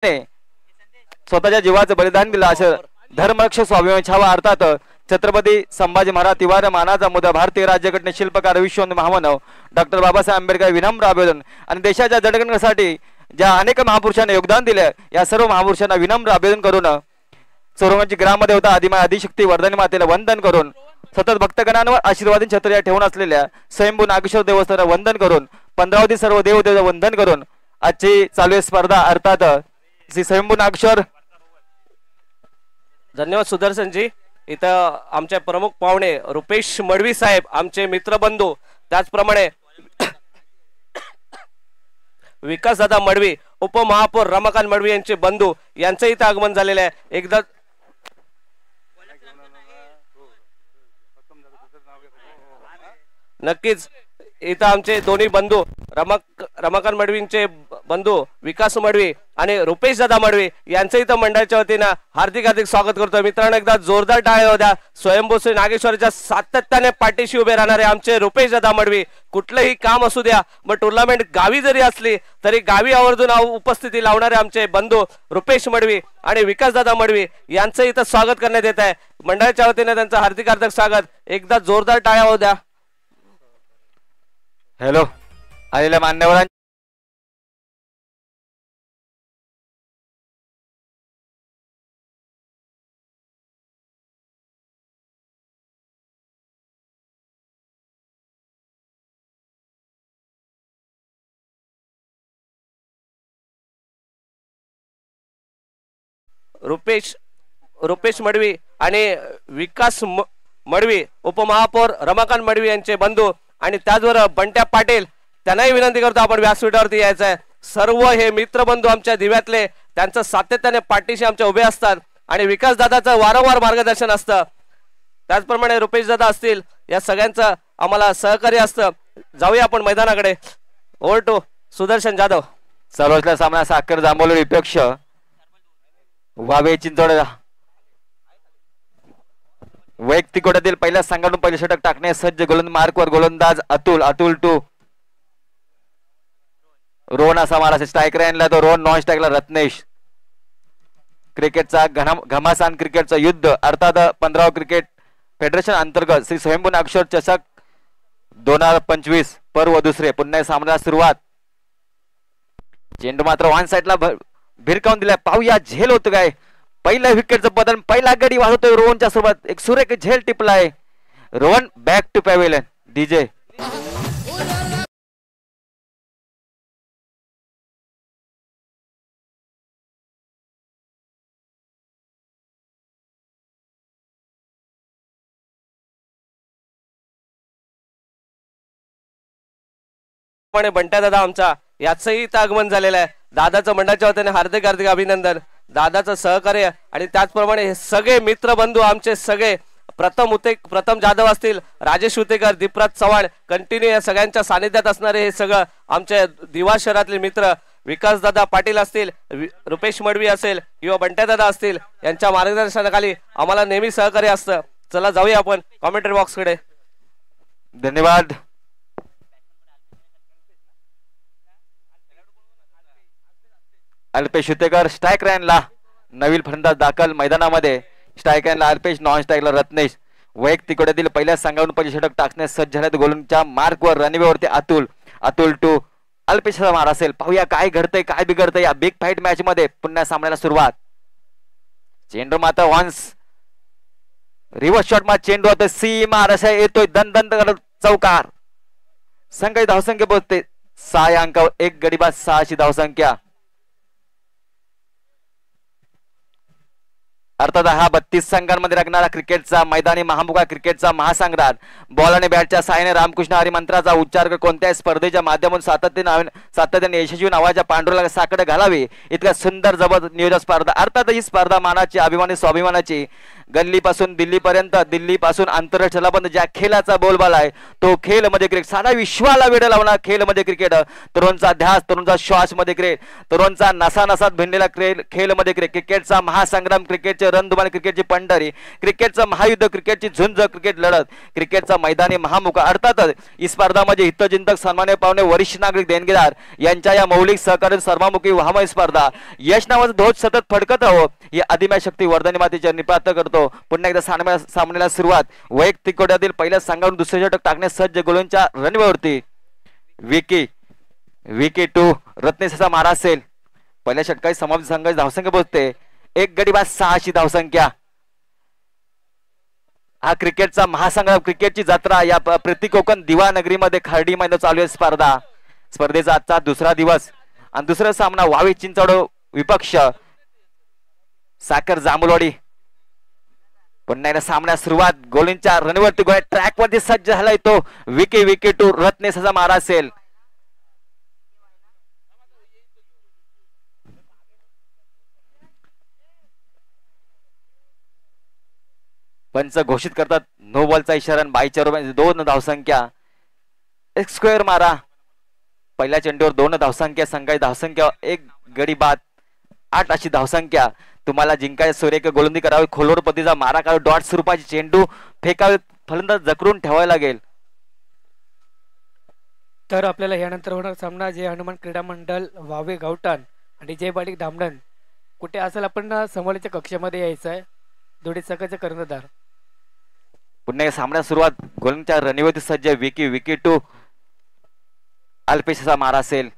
स्वतःच्या जीवाचं बलिदान दिलं असं धर्मरक्षक स्वाभिमान छावा अर्थात छत्रपती संभाजी महाराज तिवार मानाचा मुद्दा भारतीय राज्यघटने शिल्पकार विश्ववंदनीय महामानव डॉक्टर बाबासाहेब आंबेडकर विनम्र अभिवादन आणि देशाच्या जडणघडणीसाठी ज्या अनेक महापुरुषांना योगदान दिले या सर्व महापुरुषांना विनम्र अभिवादन करून चौरंगाची ग्राममध्ये होता आदिमाय आदिशक्ती वर्धनी मातेला वंदन करून सतत भक्तगणांवर आशीर्वादी छत्र या ठेवून असलेल्या स्वयंभू नागेश्वर देवस्थानाला वंदन करून 15 सर्व देवदेव वंदन करून आजची चालू स्पर्धा अर्थात श्री स्वयंभू नागेश्वर. धन्यवाद सुदर्शनजी. इथं आमचे प्रमुख पाहुणे रुपेश मडवी साहेब आमचे मित्रबंधू त्याचप्रमाणे विकासदादा मडवी उपमहापौर रमाकांत मडवी यांचे बंधू यांचं इथं आगमन झालेलं आहे. एकदा नक्कीच इथं आमचे दोन्ही बंधू रमाकांत मडवींचे बंधू विकास मडवी आणि रुपेश दादा मडवी यांचं इथं मंडळाच्या वतीनं हार्दिक हार्दिक स्वागत करतो. मित्रांनो एकदा जोरदार टाळ्या होत्या. स्वयंभू श्री नागेश्वरच्या सातत्याने पाठीशी उभे राहणारे आमचे रुपेश दादा मडवी कुठलंही काम असू द्या मग टुर्नामेंट गावी जरी असली तरी गावी आवर्जून उपस्थिती लावणारे आमचे बंधू रुपेश मडवी आणि विकास दादा मडवी यांचं इथं स्वागत करण्यात येत आहे. मंडळाच्या वतीने त्यांचं हार्दिक हार्दिक स्वागत. एकदा जोरदार टाळ्या होत्या. हॅलो आलेल्या मान्यवरांना रुपेश मडवी आणि विकास मडवी उपमहापौर रमाकांत मडवी यांचे बंधू आणि त्याचबरोबर बंट्या पाटील त्यांनाही विनंती करतो आपण व्यासपीठावरती यायचं आहे. सर्व हे मित्रबंधू आमच्या दिव्यातले त्यांचं सातत्याने पाठीशी आमच्या उभे असतात आणि विकास दादाचं वारंवार मार्गदर्शन असतं. त्याचप्रमाणे रुपेश दादा असतील या सगळ्यांचं आम्हाला सहकार्य असतं. जाऊया आपण मैदानाकडे. Over to Sudarshan Jadhav. सर्वोच्च सामना साखर जांभोली विपक्ष वावे चिंचवड वैयक्तिक गोट्यातील पहिल्या संघातून पहिले षटक टाकण्यास सज्ज मार्कवर गोलंदाज अतुल टू रोहन असा मारा. स्ट्रायकर आणला तो रोहन. नॉन स्ट्रायकला रत्नेश. क्रिकेटचा घमासान क्रिकेटचं युद्ध अर्थात 15वा क्रिकेट फेडरेशन अंतर्गत श्री स्वयंभू नागेश्वर चषक 2025 पर्व दुसरे पुन्हा सामन्याला सुरुवात. चेंडू मात्र वन साइडला भिरकावून दिलाय. पाहूया झेल होतं काय. पहिल्या विकेटचं बदल पहिला गडी वाजवतोय रोहनच्या सोबत. एक सुरेख झेल टिपलाय. Rohan back to pavilion. DJ Bantya दादा आमचा याचंही आगमन झालेलं आहे. दादाचं मंडळाच्या वतीने हार्दिक हार्दिक अभिनंदन. दादाचं सहकार्य आणि त्याचप्रमाणे हे सगळे मित्रबंधू आमचे सगळे प्रथम जाधव असतील, राजेश उतेकर, दीपराज चव्हाण कंटिन्यू या सगळ्यांच्या सानिध्यात असणारे हे सगळं आमचे दिवा शहरातले मित्र विकास दादा पाटील असतील, रुपेश मडवी असेल किंवा बंट्या दादा असतील यांच्या मार्गदर्शनाखाली आम्हाला नेहमी सहकार्य असतं. चला जाऊया आपण कॉमेंटरी बॉक्स कडे. धन्यवाद. अल्पेश उतेकर स्ट्राईक रॅनला नवीन फलंदाज दाखल मैदानामध्ये. स्ट्राईक रॅनला अल्पेश, नॉन स्ट्राईकला रत्नेश. वैयक्तिक गोट्यातील पहिल्या संघावरून पहिली षटक टाकण्यास सज्ज झाल्यात. गोलंदाजच्या मार्कवर रनवेवरती अतुल टू अल्पेशचा मार असेल. पाहूया काय घडतंय काय बिघडतंय या बिग फाईट मॅच मध्ये. पुन्हा सामन्याला सुरुवात. चेंडू मात्र वन्स रिव्हर्स शॉट मा चेंडू आता सी मार असा येतोय. दन चौकार. संघाची धावसंख्या पोहोचते 6 या अंकावर. एक गडीबाद 6 धावसंख्या. अर्थात हा 32 संघांमध्ये लागणारा क्रिकेटचा मैदानी महामुखा क्रिकेटचा महासंग्राम. बॉल आणि बॅटच्या साहाय्याने रामकृष्ण हरी मंत्राचा उच्चार कोणत्याही स्पर्धेच्या माध्यमातून सातत्याने यशस्वी नावाच्या पांडुरंगाला साकडे घालावे इतका सुंदर जबरदस्त नियोजन स्पर्धा. अर्थात ही स्पर्धा मानाची, अभिमानी, स्वाभिमानाची गल्लीपासून दिल्लीपर्यंत, दिल्लीपासून आंतरराष्ट्रीयपर्यंत ज्या खेळाचा बोलबाला आहे तो खेळ मध्ये क्रिकेट, सारा विश्वाला वेळ लावणार खेळ मध्ये क्रिकेट. तरुणचा ध्यास, तरुणचा श्वास मध्ये क्रिकेट, तरुणचा नसानसात भिनलेला खेळ मध्ये क्रिकेट, क्रिकेटचा महासंग्राम, क्रिकेटचे रणधुमाळी, क्रिकेटची पंढरी, क्रिकेटचं महायुद्ध, क्रिकेटची झुंज, क्रिकेट लढत, क्रिकेटचा मैदानी महामुका. अर्थातच ही स्पर्धामध्ये हितचिंतक, सन्मान्य पाहुणे, वरिष्ठ नागरिक, देणगीदार यांच्या या मौलिक सहकार्य सर्वामुखी वाहमय स्पर्धा यश नावाचा ध्वज सतत फडकत राहो ही आदिम्या शक्ती वर्धनी मातेच्या निपात करतो. पुन्हा एकदा सामन्याला सुरुवात. वैयक्तिक कोट्यातील पहिल्या संघावरून दुसऱ्या षटक टाकण्यास सज्ज गोलंदाजांच्या रणवेवरती विकी 2 रत्नेशचा मारा असेल. पहिल्या षटकात समाप्त संघाची धावसंख्या पोहोचते 1 गडी बाद 6 धावसंख्या. हा क्रिकेटचा महासंग्राम, क्रिकेटची जत्रा या प्रति कोकण दिवानगरीमध्ये खार्डी मैदान चालू आहे स्पर्धा. स्पर्धेचा आजचा दुसरा दिवस आणि दुसरा सामना वावी चिंचवड विपक्ष साखर जांभूलवाडी. पुन्हा एकदा सामन्यात सुरुवात. गोलींच्या रणवरती गोळ्या ट्रॅक वरती सज्ज झालाय तो विकी 2 रत्नेशचा मारा असेल. पंच घोषित करतात नो बॉलचा इशारा. 2 धावसंख्या. एक स्क्वेअर मारा. पहिल्या चेंडूवर 2 धावसंख्या. संघाची धावसंख्या 1 गडी बाद 8 अशी धावसंख्या. तुम्हाला जिंकायचे सुरेख गोलंदाजी करावी, खोलवर पतीचा मारा करावा, डॉट स्वरूपाची चेंडू फेकावे, फलंदाज जखरून ठेवावे लागेल. तर आपल्याला यानंतर होणार सामना जे हनुमान क्रीडा मंडळ वावे गावठाण आणि जय बालिक धामणन कुठे असेल आपण समोरच्या कक्षामध्ये यायचं आहे. दोन्ही संघाचे कर्णधार. पुन्हा एक सामन्यात सुरुवात. गोलंदाजच्या रणनीती सज्ज विकी 2 अल्पेशचा मारा असेल.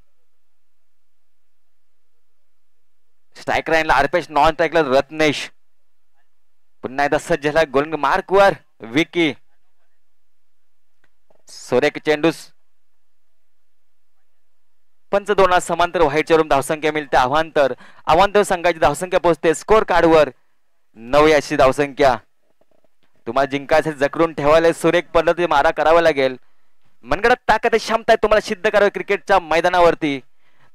स्ट्राईक लाईनला अल्पेश, नॉन स्ट्राईकला रत्नेश. पुन्हा एकदा सज्ज झाला गोलंदाज मार्कवर विकी. सुरेख चेंडूस पंच 2 समांतर व्हाईटच्या रूम धावसंख्या मिळते. आव्हांतर संघाची धावसंख्या पोहोचते स्कोर कार्डवर 9 अशी धावसंख्या. तुम्हाला जिंकायसाठी जखडून ठेवायला सुरेख पद्धतीने मारा करावा लागेल. मनगडात ताकद क्षमता आहे तुम्हाला सिद्ध करावे क्रिकेटच्या मैदानावरती.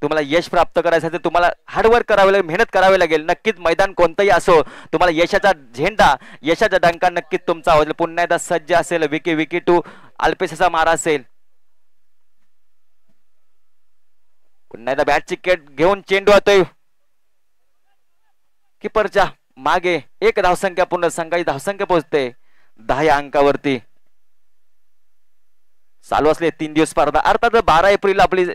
तुम्हाला यश प्राप्त करायसाठी तुम्हाला हार्डवर्क करावे लागेल, मेहनत करावी लागेल. नक्कीच मैदान कोणतंही असो तुम्हाला यशाचा झेंडा, यशाचा डंका नक्कीच तुमचा आवाज. पुन्हा एकदा सज्ज असेल विकी 2 अल्पेशचा मारा असेल. पुन्हा एकदा बॅटची केट घेऊन चेंडू येतोय किपरच्या मागे. 1 धावसंख्या पूर्ण. संघाची धावसंख्या पोहोचते 10 या अंकावरती. चालू असले 3 दिवस स्पर्धा. अर्थात 12 एप्रिल आपली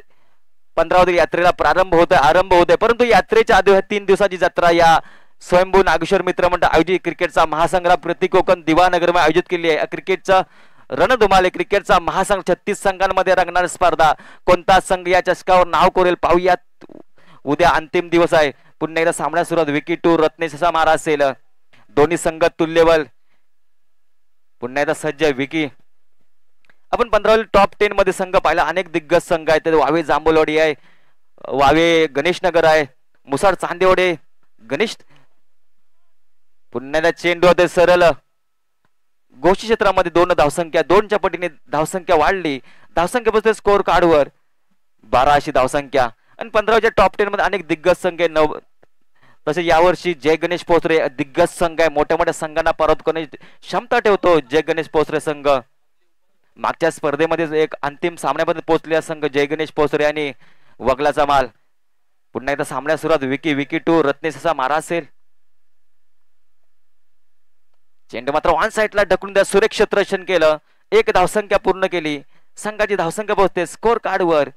15 यात्रेला आरंभ होतोय. परंतु यात्रेच्या आधी 3 दिवसाची जत्रा या स्वयंभू नागेश्वर मित्र मंडळ आयोजित क्रिकेटचा महासंग्राम प्रति कोकण दिवानगर आयोजित केली आहे. क्रिकेटचा रणधुमाळे, क्रिकेटचा महासंघ 36 संघांमध्ये रंगणार स्पर्धा. कोणता संघ या चषकावर नाव कोरेल पाहूयात. उद्या अंतिम दिवस आहे. पुन्हा एकदा सामन्यात सुरुवात. विकी 2 रत्नेशचा मारा असेल. दोन्ही संघ तुल्यबल. पुन्हा एकदा सज्ज विकी. आपण 15 टॉप 10 मध्ये संघ पाहिला. अनेक दिग्गज संघ आहेत. वावे जांभूलवाडी आहे, वावे गणेशनगर आहे, मुसाड चांदेवडे, गणेश. पुन्हा एकदा चेंडू होते सरळ. गोष्टी क्षेत्रामध्ये 2 धावसंख्या. 2च्या पटीने धावसंख्या वाढली. धावसंख्या बसते स्कोर कार्डवर 12 अशी धावसंख्या. आणि 15च्या टॉप 10 मध्ये अनेक दिग्गज संघ आहे. तसे यावर्षी जय गणेश पोसरे दिग्गज संघ आहे. मोठ्या मोठ्या संघांना पराभूत करण्याची क्षमता ठेवतो जय गणेश पोसरे संघ. मागच्या स्पर्धेमध्ये एक अंतिम सामन्यामध्ये पोहोचलेला संघ जय गणेश पोसरे आणि वगलाचा माल. पुन्हा एकदा सामन्यात सुरुवात. विकी 2 रत्नेशचा मारा असेल. चेंडू मात्र ऑन साइडला ढकलून द्या. सुरेख क्षेत्ररक्षण केलं. 1 धावसंख्या पूर्ण केली. संघाची धावसंख्या पोहोचते स्कोर कार्डवर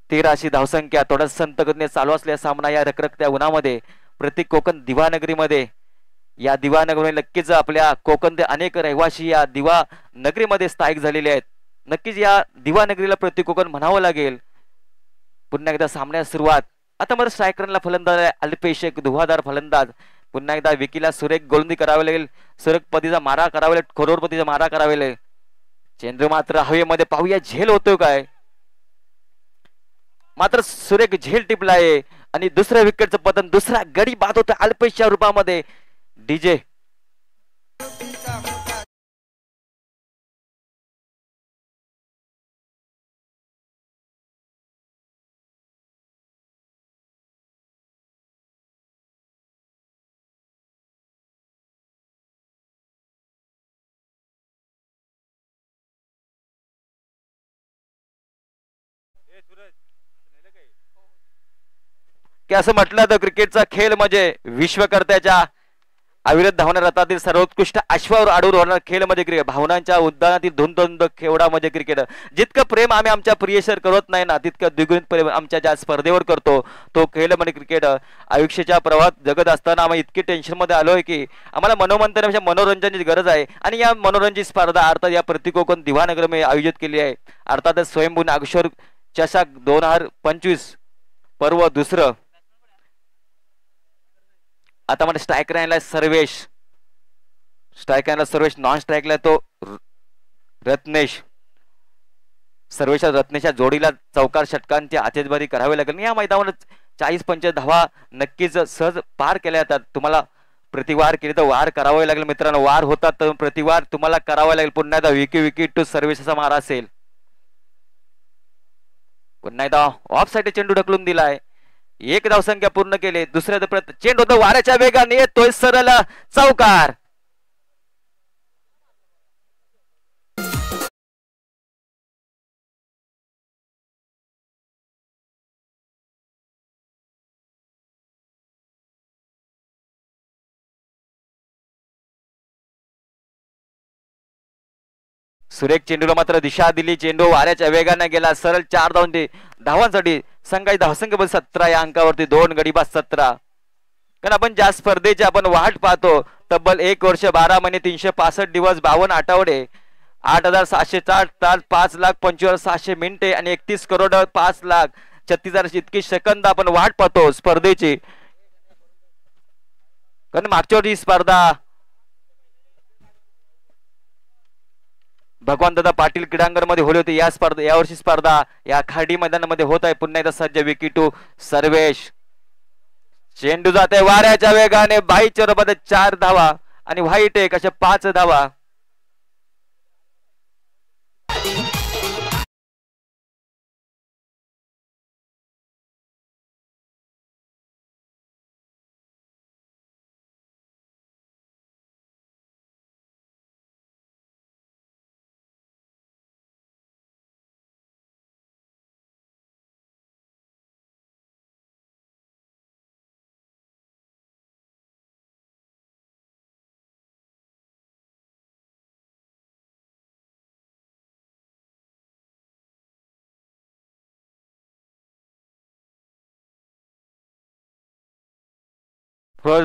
13 अशी धावसंख्या. थोडा संत गतीने चालू असलेला सामना या रखरखत्या उन्हामध्ये प्रति कोकण दिवानगरीमध्ये. या दिवानगरीमध्ये नक्कीच आपल्या कोकणचे अनेक रहिवासी या दिवा नगरीमध्ये स्थायिक झालेले आहेत. नक्कीच या दिवानगरीला प्रति कोकण म्हणावं लागेल. पुन्हा एकदा सामन्यात सुरुवात. आता मला स्ट्रायकरला फलंदाज आहे अल्पेश, एक धुवाधार फलंदाज. पुन्हा एकदा विकीला सुरेख गोलंदाजी करावी लागेल. सुरेख पतीचा मारा करावा लागेल. खोरोर पतीचा मारा करावा लागेल. चेंडू मात्र हवेमध्ये पाहूया झेल होतोय काय. मात्र सुरेख झेल टिपलाय आणि दुसऱ्या विकेटचं पतन. दुसरा गडी बाद होतोय अल्पेशच्या रूपामध्ये. डीजे की असं म्हटलं तर क्रिकेटचा खेळ म्हणजे विश्वकर्त्याच्या अविरत धावण्या रथातील सर्वोत्कृष्ट अश्वावर आडूर होणार खेळ म्हणजे क्रिकेट. भावनांच्या उद्यानातील धुंद खेवडा म्हणजे क्रिकेट. जितकं प्रेम आम्ही आमच्या प्रियसर करत नाही ना, तितकं द्विगुणित प्रेम आमच्या ज्या स्पर्धेवर करतो तो खेळ म्हणजे क्रिकेट. आयुष्याच्या प्रवाहात जगत असताना आम्ही इतकी टेन्शन मध्ये आलोय की आम्हाला मनोमंथनापेक्षा मनोरंजनाची गरज आहे. आणि या मनोरंजन स्पर्धा अर्थात या प्रतिकोकण दिवानगर मी आयोजित केली आहे. अर्थातच स्वयंभू नागेश्वर चषक 2025 पर्व दुसरं. आता मला स्ट्राईक राहिला सर्वेश, स्ट्राईक राहिला सर्वेश, नॉन स्ट्राईकला तो रत्नेश. सर्वेश रत्नेशच्या जोडीला चौकार षटकांची आतेजबारी करावी लागेल. या मैदानावर 40-45 धावा नक्कीच सहज पार केल्या जातात. तुम्हाला प्रतिवार केली तर वार करावे लागेल मित्रांनो. वार होतात तर प्रतिवार तुम्हाला करावा लागेल. पुन्हा एकदा विकेट टू सर्वेशचा मारा असेल. पुन्हा एकदा ऑफ साईड चेंडू ढकलून दिलाय. एक धावसंख्या पूर्ण केले. दुसऱ्या प्रयत्न चेंडू होतो वाऱ्याच्या वेगाने येतोय सरळ चौकार. सुरेख चेंडूला मात्र दिशा दिली. चेंडू वाऱ्याच्या वेगाने गेला सरळ 4 धावांसाठी. संघाची धावसंख्या 17 या अंकावरती 2 गडी बाद 17. कारण आपण ज्या स्पर्धेची आपण वाट पाहतो तब्बल 1 वर्ष 12 महिने 365 दिवस 52 आठवडे 8,704 तास 5,25,600 मिनिटे आणि 31 करोड 5,36,000 इतकी सेकंद आपण वाट पाहतो स्पर्धेची. कारण मागच्या वर्षी स्पर्धा भगवान दादा पाटील क्रीडांगण मध्ये होली होती. यावर्षी स्पर्धा या खाडी मैदानामध्ये होत आहे. पुन्हा एकदा सज्ज विकेट टू सर्वेश. चेंडू जाते वाऱ्याच्या वेगाने. बाईच्या बरोबर 4 धावा आणि व्हाईट एक अशा 5 धावा.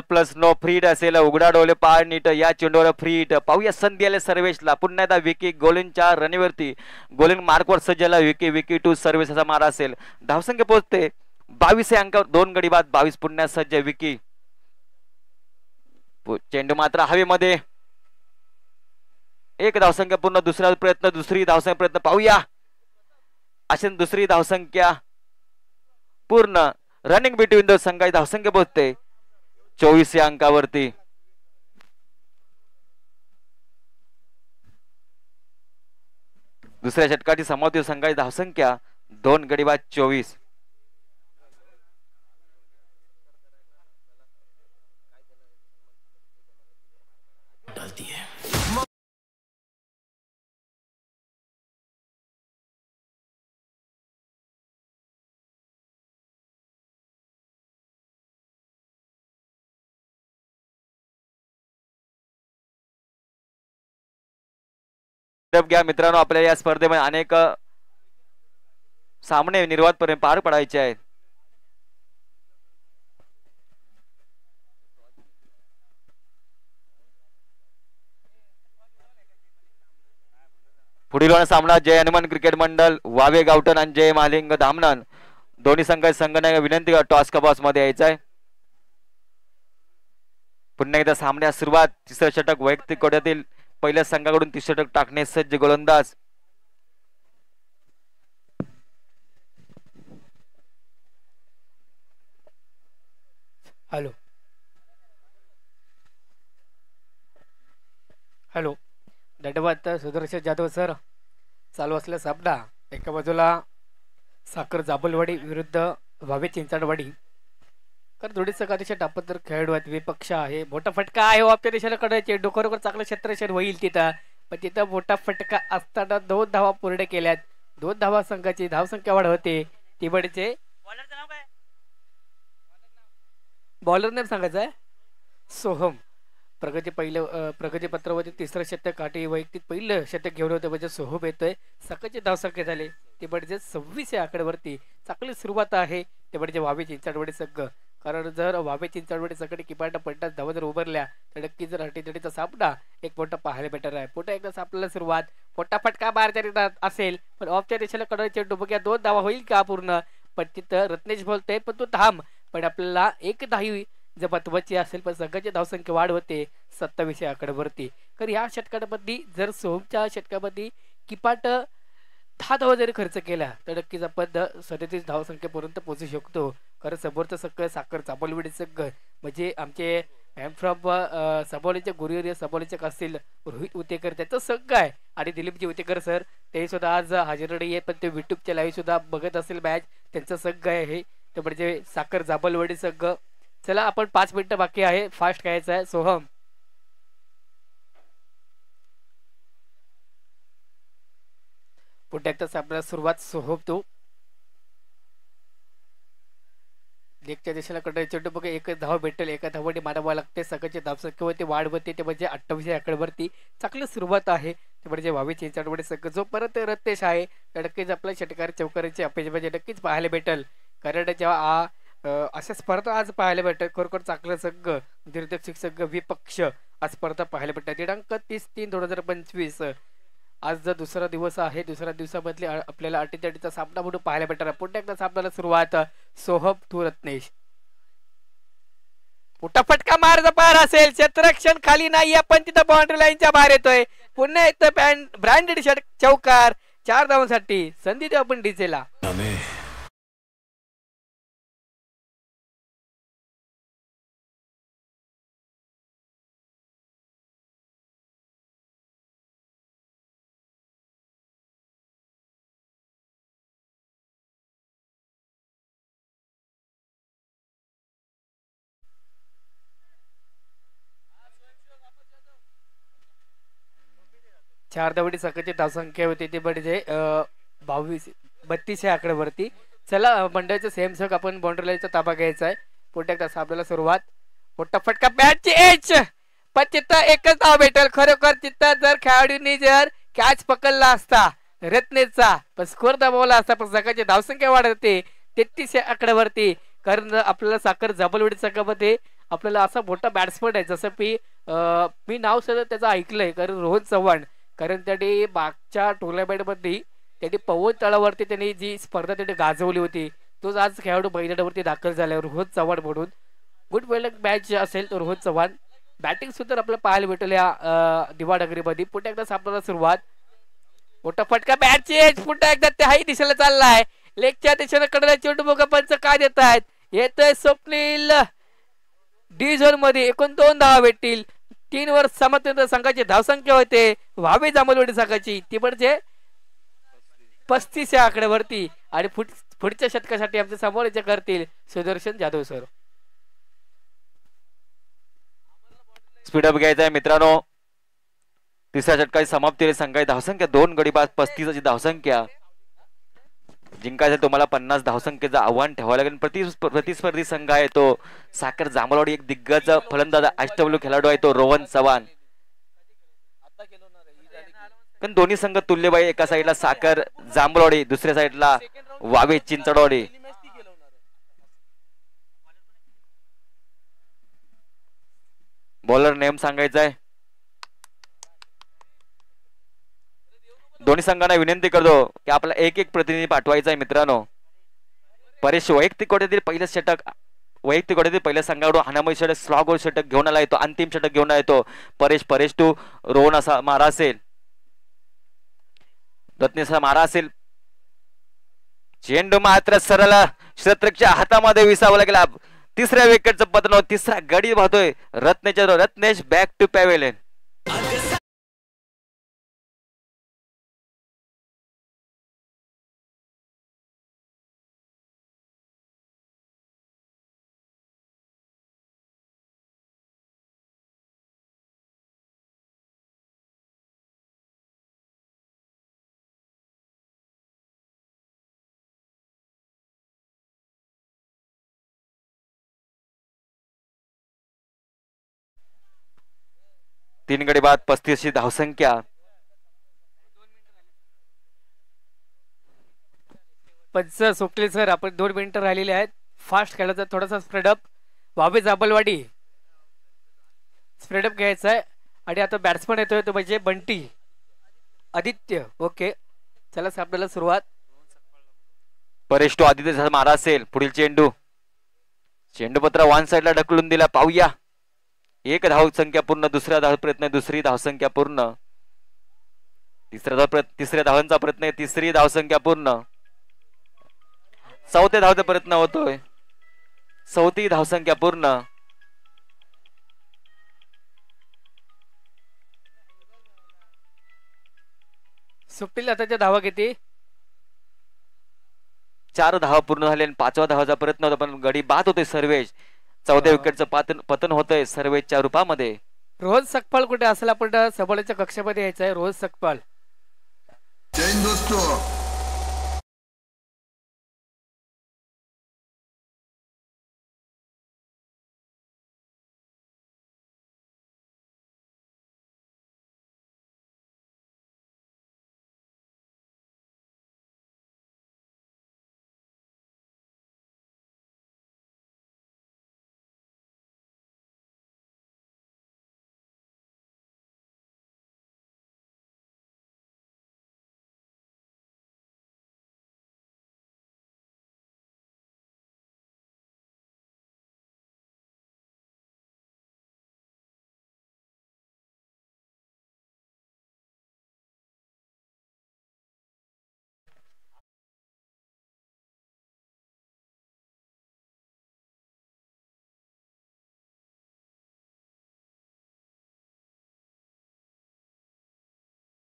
प्लस नो फ्रीट असेल. उघडा डोले पाळ नीट या चेंडूवर फ्रीट. पाहूया संधी आले सर्वेशला. पुन्हा एकदा विकी गोलिंगच्या रणीवरती गोलिंग मार्कवर सज्जला विकी टू सर्वेशचा मारा असेल. धावसंख्या पोहोचते 22 अंकावर 2 गडी बाद 22. पुन्हा सज्ज विकी. चेंडू मात्र हवेमध्ये. 1 धावसंख्या पूर्ण. दुसरा प्रयत्न दुसरी धावसंख्या प्रयत्न पाहूया असे दुसरी धावसंख्या पूर्ण. रनिंग बिटवीन द संघाची धावसंख्या पोहोचते 24 या अंकावरती. दुसऱ्या षटकाची समाप्ती संघाची धावसंख्या 2 गडी बाद 24. घ्या मित्रांनो. आपल्याला या स्पर्धेमध्ये अनेक सामने निर्वातपर्यंत पार पडायचे आहेत. पुढील सामना जय हनुमान क्रिकेट मंडळ वावे गावठण आणि जय महालिंग धामणन दोन्ही संघाची विनंती टॉस कबॉस मध्ये यायचं आहे. पुन्हा एकदा सामन्यात सुरुवात. तिसरं षटक वैयक्तिक कोट्यातील पहिल्या संघाकडून 30 षटक टाकणे सज्ज गोलंदाज. हॅलो हॅलो धन्यवाद सुदर्शन जाधव सर. चालू असलेला सामना एका बाजूला साखर जाबलवाडी विरुद्ध भावे चिंचाडवाडी. तर थोडीच अतिशय टापतर खेळाडू आहेत. विपक्ष आहे. मोठा फटका आहे आपल्या देशाला कडे. चेंडू खरोखर चांगलं क्षेत्रक्षण होईल तिथं. पण तिथं मोठा फटका असताना 2 धावा पूर्ण केल्यात. 2 धावा संघाची धावसंख्या वाढ होते तिबडचे बॉलर नेम सांगायचं आहे सोहम. प्रगती पत्रावरती तिसरं शतक आणि वैयक्तिक पहिलं शतक घेऊन होतं म्हणजे सोहम येतोय. सकाळची धावसंख्या झाले तिबडचे 26 या आकड्यावरती. चांगली सुरुवात आहे तिबडचे व्हावे चिंचाडवाडी संघ. कारण जर व्हावे चिंचाडवाडी संघाने किपाटा 50 धावा जर उभारल्या तर नक्की जर हटीतटीचा सापडा एक मोठा पाहायला भेटणार आहे. पुन्हा एकदा आपल्याला सुरुवात मोठा फटका बाहेरच्या असेल पण ऑफच्या दिशेला कडे चेंडू बघूया 2 धावा होईल का पूर्ण. पण तिथं रत्नेश बोलतोय पण तू थांब. पण आपल्याला एक धावी जर महत्वाची असेल पण संघाची धावसंख्या वाढ होते 27 या आकड्यावरती. तर या षटकामध्ये जर सोहमच्या षटकामध्ये किपाट 10 धावा जरी खर्च केला तर नक्कीच आपण 37 धावसंख्येपर्यंत पोहोचू शकतो. कारण समोरचं संघ साखर चाबलवाडी संघ म्हणजे आमचे फ्रॉम सबोलीचे गुरुवर्य सबोलीचे असतील रोहित उतेकर त्याचा संघ आहे आणि दिलीपजी उतेकर सर ते सुद्धा आज हजर आहे. पण ते युट्यूबच्या लाईव्ह सुद्धा बघत असेल मॅच त्यांचा संघ आहे हे ते म्हणजे साखर जाबलवाडी संघ. चला आपण 5 मिनिटं बाकी आहे फास्ट खेळायचं आहे. सोहम पुढे एकदाच आपल्याला सुरुवात सोहम तो लेगच्या दिशेला कडे चेंडू बघा एक धाव भेटेल एका धावाने मारावा लागते. सकाळची धावसंख्येवरती वाढ होते ते म्हणजे 28 आकड्यावरती. चांगली सुरुवात आहे ते म्हणजे 22 चिंचाडवाडी संघ जो परत रत्तेश आहे तर नक्कीच आपल्या षटकार चौकाराची अपेक्षा म्हणजे नक्कीच पाहायला भेटेल. कारण जेव्हा अशा स्पर्धा आज पाहायला भेटत खरोखर चांगलं संघ दिग्दर्शक संघ विपक्ष आज स्पर्धा पाहायला भेटतात. दिनांक 30/3/2025 आज जर दुसरा दिवस आहे. दुसऱ्या दिवसामधले आपल्याला अटीतटीचा सामना म्हणून पाहायला भेटणार. पुन्हा एकदा सामन्याला सुरुवात सोहम टू रत्नेश. मोठा फटका मारायचा पार असेल क्षेत्ररक्षण खाली नाही आपण तिथं बाउंड्री लाईनच्या बाहेर येतोय. पुन्हा एकदा ब्रँडेड शर्ट चौकार 4 धावांसाठी संधी देऊ आपण डीजेला. चार धावडी सकाळची धावसंख्या होती ती म्हणजे 32 या आकड्यावरती. चला मंडळाचं सेम संघ आपण बाउंड्रीचा ताबा घ्यायचा आहे. पुढे एकदा आपल्याला सुरुवात मोठा फटका बॅटची एच पण तिथं एकच धाव भेटेल. खरोखर तिथं जर खेळाडूंनी जर कॅच पकडला असता रत्नेचा पण स्कोर दाबवला असता पण सकाळची धावसंख्या वाढते 33 या आकड्यावरती. कारण आपल्याला साखर जाबलवाडी संघामध्ये आपल्याला असा मोठा बॅट्समन आहे जसं मी नाव सगळं त्याचं ऐकलंय कारण रोहन चव्हाण. कारण त्यांनी मागच्या टुर्नामेंटमध्ये त्यांनी पवन तळावरती त्यांनी जी स्पर्धा त्यांनी गाजवली होती तोच आज खेळाडू मैदानावरती दाखल झाल्यावर रोहन चव्हाण म्हणून गुड वेलक मॅच असेल तर रोहन चव्हाण बॅटिंग सुद्धा आपल्याला पाहायला भेटेल या दिवाडगरीमध्ये. पुन्हा एकदा आपल्याला सुरुवात मोठा फटका बॅटची पुन्हा एकदा त्याही दिशेला चाललाय लेगच्या दिशेला कडला चेंडू बघा पंच काय देत आहेत. येतोय स्वप्नील डी झोन मध्ये एकूण 2 धावा भेटतील. 3 वर समर्थ संघाची धावसंख्या होते व्हावी जांभलवाडी संघाची ती म्हणजे 35 या आकड्यावरती. आणि पुढच्या षटकासाठी आमच्या समोर करतील सुदर्शन जाधव सर. स्पीडअप घ्यायचा आहे मित्रांनो. तिसऱ्या षटकाची समाप्ती संघाची धावसंख्या 2 गडी बाद 35 धावसंख्या. जिंकायचं तुम्हाला 50 धावसंख्येचं आव्हान ठेवावं लागेल. प्रतिस्पर्धी संघ आहे तो साखर जांभलवाडी. एक दिग्गज फलंदाज अष्टपैलू खेळाडू आहे तो रोहन चव्हाण. पण दोन्ही संघ तुल्यबाई. एका साईडला साखर जांभलवाडी दुसऱ्या साईडला वावे चिंचडवाडी. बॉलर नेम सांगायचा आहे. दोन्ही संघांना विनंती करतो की आपला एक प्रतिनिधी पाठवायचा आहे मित्रांनो. परेश वैयक्तिक कोट्यातील पहिलं षटक वैयक्तिक कोट्यातील पहिल्या संघाकडून हाणामारी षटक स्लॉग षटक घेऊन आला येतो. अंतिम षटक घेऊन येतो परेश टू रोहन असा मारा असेल रत्नेचा मारा असेल. चेंडू मात्र सरळ क्षेत्ररक्षकाच्या हातामध्ये विसावला गेला. तिसऱ्या विकेटचं पतन. तिसरा गडी वाहतोय रत्नेश बॅक टू पॅव्हेलियन. 3 गडी बाद 35 धावसंख्या. पंच सुटले सर, आपण 2 मिनिटं राहिलेले आहेत. फास्ट खेळायचा, थोडासा स्प्रेडअप. वावे जाबलवाडी स्प्रेडअप घ्यायचा आहे. आणि आता बॅट्समन येतोय तो म्हणजे बंटी आदित्य. ओके, चला सामन्याला सुरुवात. परेश टू आदित्य मारा असेल. पुढील चेंडू, चेंडू पत्र वन साइडला ढकलून दिला. पाहूया. 1 धाव संख्या पूर्ण. दुसरा धाव प्रयत्न, दुसरी धावसंख्या पूर्ण. तिसऱ्या धावांचा प्रयत्न, तिसरी धावसंख्या पूर्ण. चौथ्या धावचा प्रयत्न होतोय. चौथी धावसंख्या पूर्ण. सुट्टीला त्याच्या धावा किती? 4 धावा पूर्ण झाले आणि 5व्या धावाचा प्रयत्न होता पण गडी बाद होते सर्वेश. 14 विकेटचं पतन होतंय सर्वेशच्या रूपामध्ये. रोहन सकपाल कुठे असेल? आपण सबळच्या कक्षामध्ये यायचं आहे. रोहन सकपाल.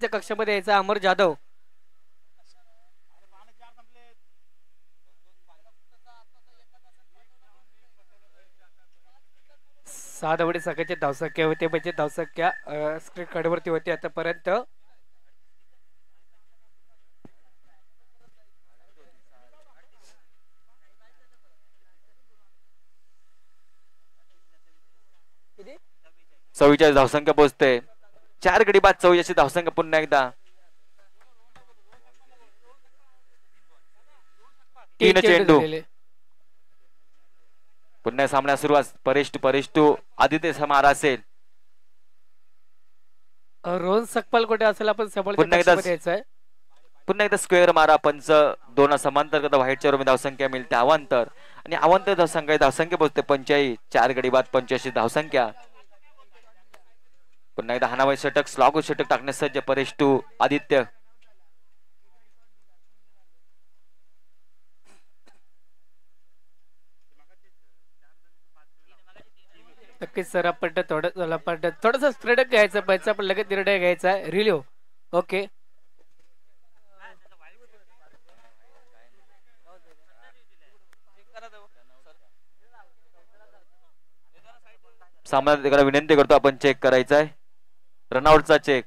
कक्षामध्ये यायचा अमर जाधव. सहा धावडी सगळ्याचे धावसंख्या होते म्हणजे धावसंख्या स्क्रीन कार्डवरती होती आतापर्यंत. चव्वेचाळीस धावसंख्या पोहोचते. 4 गडी बाद 84 धावसंख्या पुन्हा एकदा. 3 चेंडू. पुन्हा सामना सुरुवात. परेश टू आदित्य मारा असेल. रोहन सकपाल कुठे असेल? आपण सबळच्या यायचं आहे. पुन्हा एकदा स्क्वेअर मारा. पंच 2 समांतर व्हाईटच्या रूम धावसंख्या मिळते. अवांतर आणि अवांतर धावसंख्या पोहोचते 45. 4 गडी बाद 85 धावसंख्या. पुन्हा एकदा हानाबाई षटक, स्लॉग षटक टाकण्यास सज्ज परेश टू आदित्य. नक्कीच सर, आपण थोडंसं स्प्रेड घ्यायचं पाहिजे. आपण लगेच निर्णय घ्यायचा आहे. रिल्यू. ओके, सामना विनंती करतो आपण चेक करायचा आहे. रनआउटचा चेक.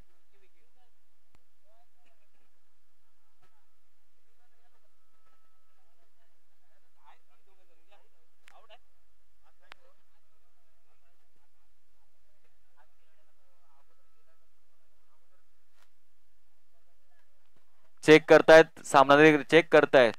चेक करतायत सामना चेक करतायत.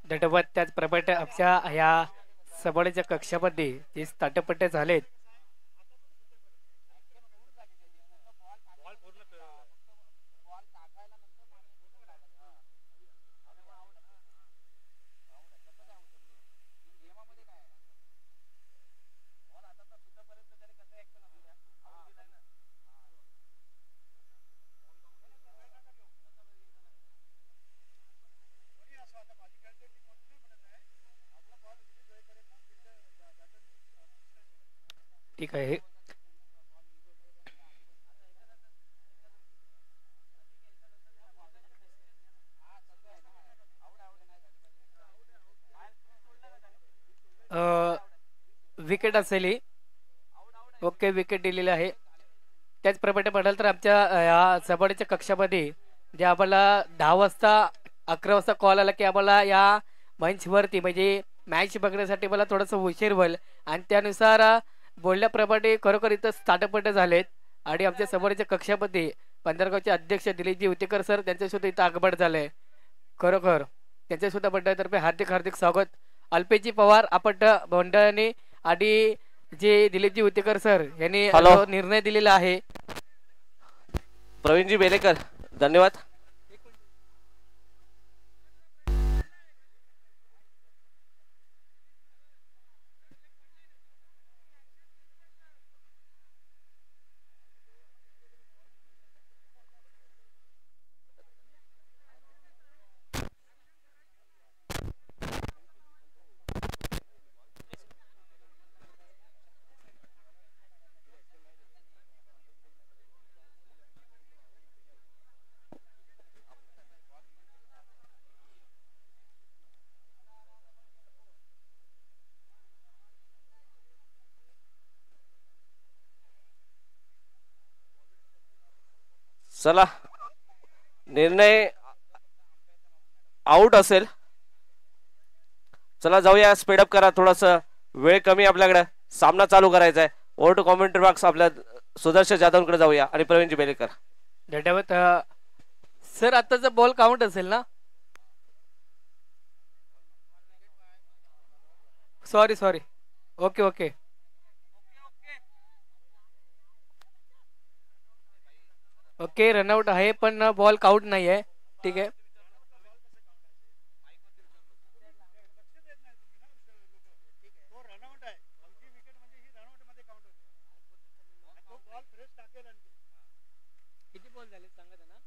दंडवत त्याचप्रमाणे आमच्या ह्या सबळच्या कक्षामध्ये जे स्टार्टपट्टे झालेत ठीक आहे. विकेट असेल ही. ओके, विकेट दिलेली आहे. त्याचप्रमाणे म्हणाल तर आमच्या या सबडच्या कक्षामध्ये जे आम्हाला 10 वाजता 11 वाजता कॉल आला की आम्हाला या मंचवरती म्हणजे मॅच बघण्यासाठी मला थोडंसं उशीर होईल आणि त्यानुसार बोलल्याप्रमाणे खरोखर इथं स्टार्टअप झालेत आणि आमच्या समोरच्या कक्षामध्ये पंधरगावचे अध्यक्ष दिलीपजी उतेकर सर त्यांच्यासुद्धा इथं आगमन झालंय. खरोखर त्यांच्यासुद्धा मंडळातर्फे हार्दिक हार्दिक स्वागत. अल्पेशजी पवार आपण मंडळाने आणि जे दिलीपजी उतेकर सर यांनी निर्णय दिलेला आहे. प्रवीणजी बेलेकर धन्यवाद. चला, निर्णय आउट असेल. चला जाऊया, स्पीडअप करा, थोडस वेळ कमी आपल्याकडे, सामना चालू करायचा आहे. ओव्हर टू कॉमेंट्री बॉक्स आपल्या सुदर्शन जाधवकडे जाऊया आणि प्रवीणजी बेलेकर. धन्यवाद सर. आताचा बॉल काउंट असेल ना? Sorry sorry. Okay okay okay, run out आहे पण बॉल काउंट नाही आहे. ठीक आहे. किती बॉल झाले सांगा ना.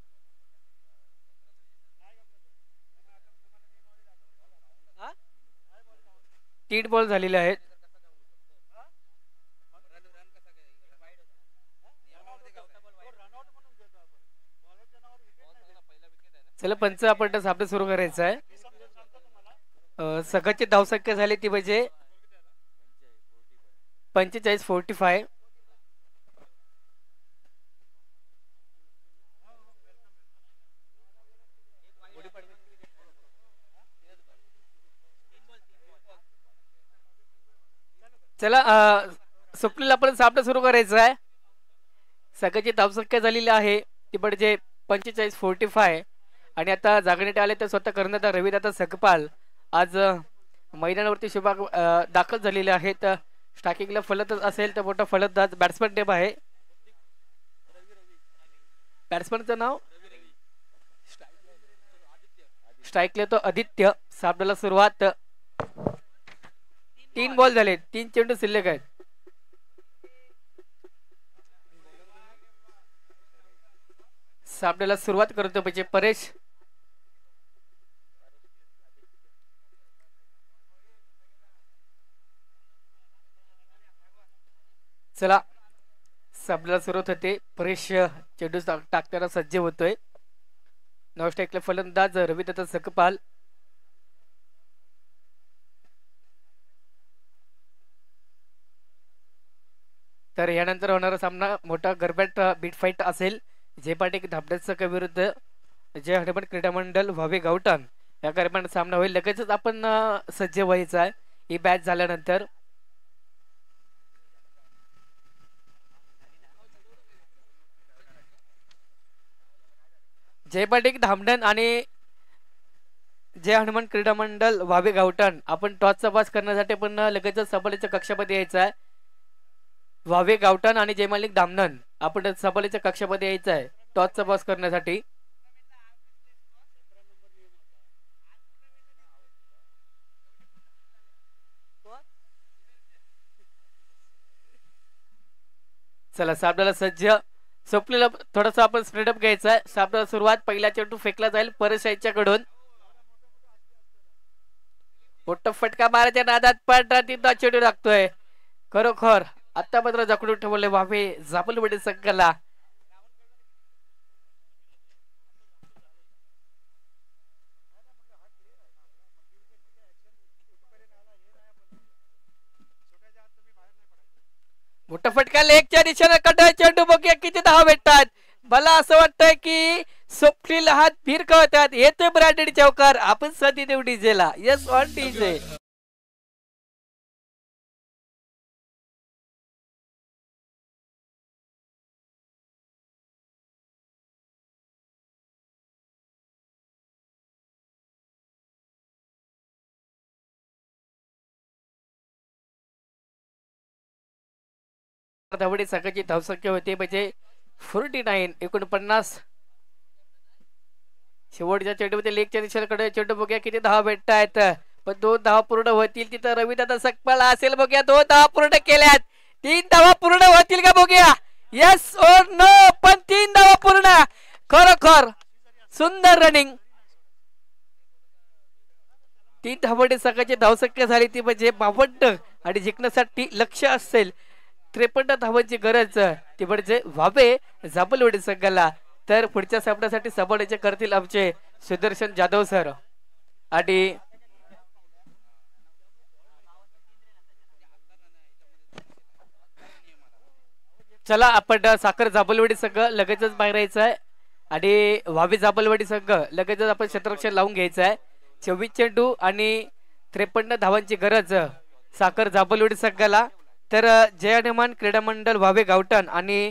3 बॉल झालेले आहेत. चला पंच आपण सामना सुरू करायचा आहे. सगळ्याची धावसंख्या झाली ती म्हणजे 45-45. चला स्वप्नील आपण सामना सुरू करायचा आहे. सगळ्याची धावसंख्या झालेली आहे ती म्हणजे 45-45 आणि आता जागण्यात आले तर स्वतः कर्णधार रविदादा सकपाल आज मैदानावरती दाखल झालेले आहेत. स्टार्टिंगला फलंदाज असेल तर मोठा फलंदाज बॅट्समन नेम आहे. बॅट्समनचं नाव स्ट्राईकला तो आदित्य. सामन्याला सुरुवात. 3 बॉल झाले, 3 चेंडू शिल्लक आहेत. सामन्याला सुरुवात करतो म्हणजे परेश. चला सामन्याला सुरुवात होते. परेश चेंडू टाकताना सज्ज होतोय. नॉन स्ट्राईकला फलंदाज रविदत्त सकपाल. तर यानंतर होणारा सामना मोठा गरबॅट बीट फाईट असेल. जे पाटील धाबडेसक विरुद्ध जय हनुमान क्रीडा मंडळ व्हावे गावठाण या दरम्यान सामना होईल. लगेचच आपण सज्ज व्हायचा आहे ही बॅच झाल्यानंतर. जयपाटिक धामणन आणि जय हनुमान क्रीडा मंडळ वावे गावठण आपण टॉसचा पास करण्यासाठी पण लगेचच सफाईच्या कक्षामध्ये यायचं आहे. वावे गावठण आणि जय मालिक धामणन आपण सफाईच्या कक्षामध्ये यायचं आहे टॉसचा पास करण्यासाठी. चला सापडाला सज्ज स्वप्नीला थोडासा आपण स्प्रेडअप घ्यायचा आहे. सापडाला सुरुवात पहिला चेंडू फेकला जाईल परस याच्याकडून. मोठा फटका मारायच्या नादात पण तिथं चेंडू लागतोय. खरोखर आता मात्र जकडून ठेवले वावे जांभूलवाडी संघाला. मोठा फटका लेगच्या दिशेने कटाय चेंडू बघूया किती धावा भेटतात. मला असं वाटतंय की स्वप्नील हात फिरकवतात. येतोय ब्रँडेड चौकार आपण सदी देऊ डीजेला. Yes on DJ. धावडी सकाळची धावसंख्या होती म्हणजे 49 49. शेवटच्या चेंडूमध्ये लेगच्या दिशेकडे चेंडू बघूया किती धावा भेटतायत. पण 2 धावा पूर्ण होतील तिथं रविदादा सकपाला असेल बघूया. 2 धावा पूर्ण केल्यात. 3 धावा पूर्ण होतील का बघूया. येस और नो पण 3 धावा पूर्ण. खरोखर सुंदर रनिंग. 3 धावडी सकाळची धावसंख्या झाली ती म्हणजे 52 आणि जिंकण्यासाठी लक्ष असेल 53 धावांची गरज ती म्हणजे व्हावे जांभूलवाडी संघाला. तर पुढच्या सामन्यासाठी सबाडीचे करतील आमचे सुदर्शन जाधव सर. आणि चला आपण साखर जांभूलवाडी संघ लगेचच बाहेर यायचं आहे आणि व्हावे जांभूलवाडी संघ लगेचच आपण क्षेत्ररक्षण लावून घ्यायचं आहे. 24 चेंडू आणि 53 धावांची गरज साखर जांभूलवाडी संघाला. तर जय हनुमान क्रीडा मंडळ व्हावे गावठण आणि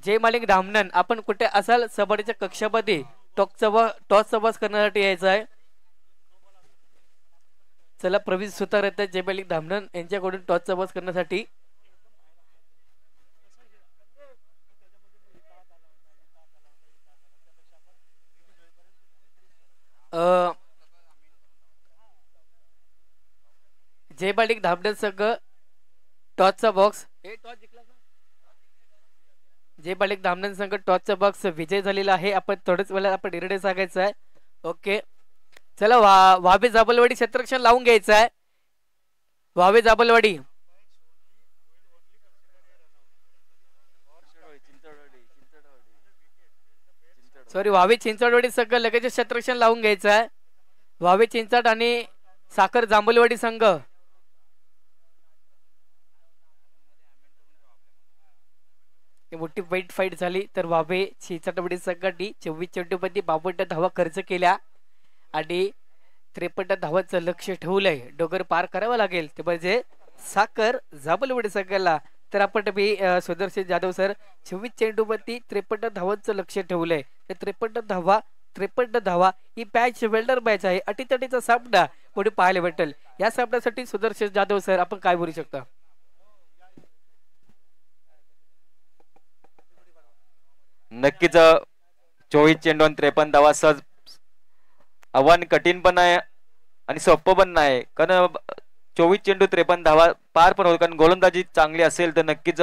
जय मालिक धामणन आपण कुठे असाल सबाडीच्या कक्षामध्ये टॉसचा पास करण्यासाठी यायचं आहे. चला प्रवीण सुतार येतात जय मालिक धामणन यांच्याकडून टॉसचा पास करण्यासाठी. जय मालिक धामणन संघ टॉसचा बॉक्स जय मालिक धामणन संघ टॉसचा बॉक्स विजय झालेला आहे. आपण थोड्याच वेळात आपण निर्णय सांगायचा आहे. ओके चला व्हावे जांभूलवाडी क्षेत्ररक्षण लावून घ्यायचं आहे. व्हावे जांभूलवाडी व्हावे चिंचवडवाडी संघ लगेच क्षेत्ररक्षण लावून घ्यायचं आहे. व्हावे चिंचवड आणि साखर जांभूलवाडी संघ मोठी वाईट फाईट झाली. तर व्हावे चिंचवडवाडी संघाने 24 चेंडूमध्ये 52 धावा खर्च केल्या आणि 53 धावांचं लक्ष ठेवलंय. डोगर पार करावं लागेल ते म्हणजे साखर जांभूलवाडी संघाला. तर आपण सुदर्शन जाधव सर 24 चेंडूमध्ये 53 धावांचं लक्ष ठेवलंय. तर 53 धावा ही मॅच वेल्डर मॅच आहे. अटीतटीचा सामना पुढे पाहायला भेटेल. या सामन्यासाठी सुदर्शन जाधव सर आपण काय बोलू शकता. नक्कीच 24 चेंडू आणि 53 धावा सहज आव्हान कठीण पण आहे आणि सोपं पण नाही. कारण 24 चेंडू 53 धावा पार पण होईल. कारण गोलंदाजी चांगली असेल तर नक्कीच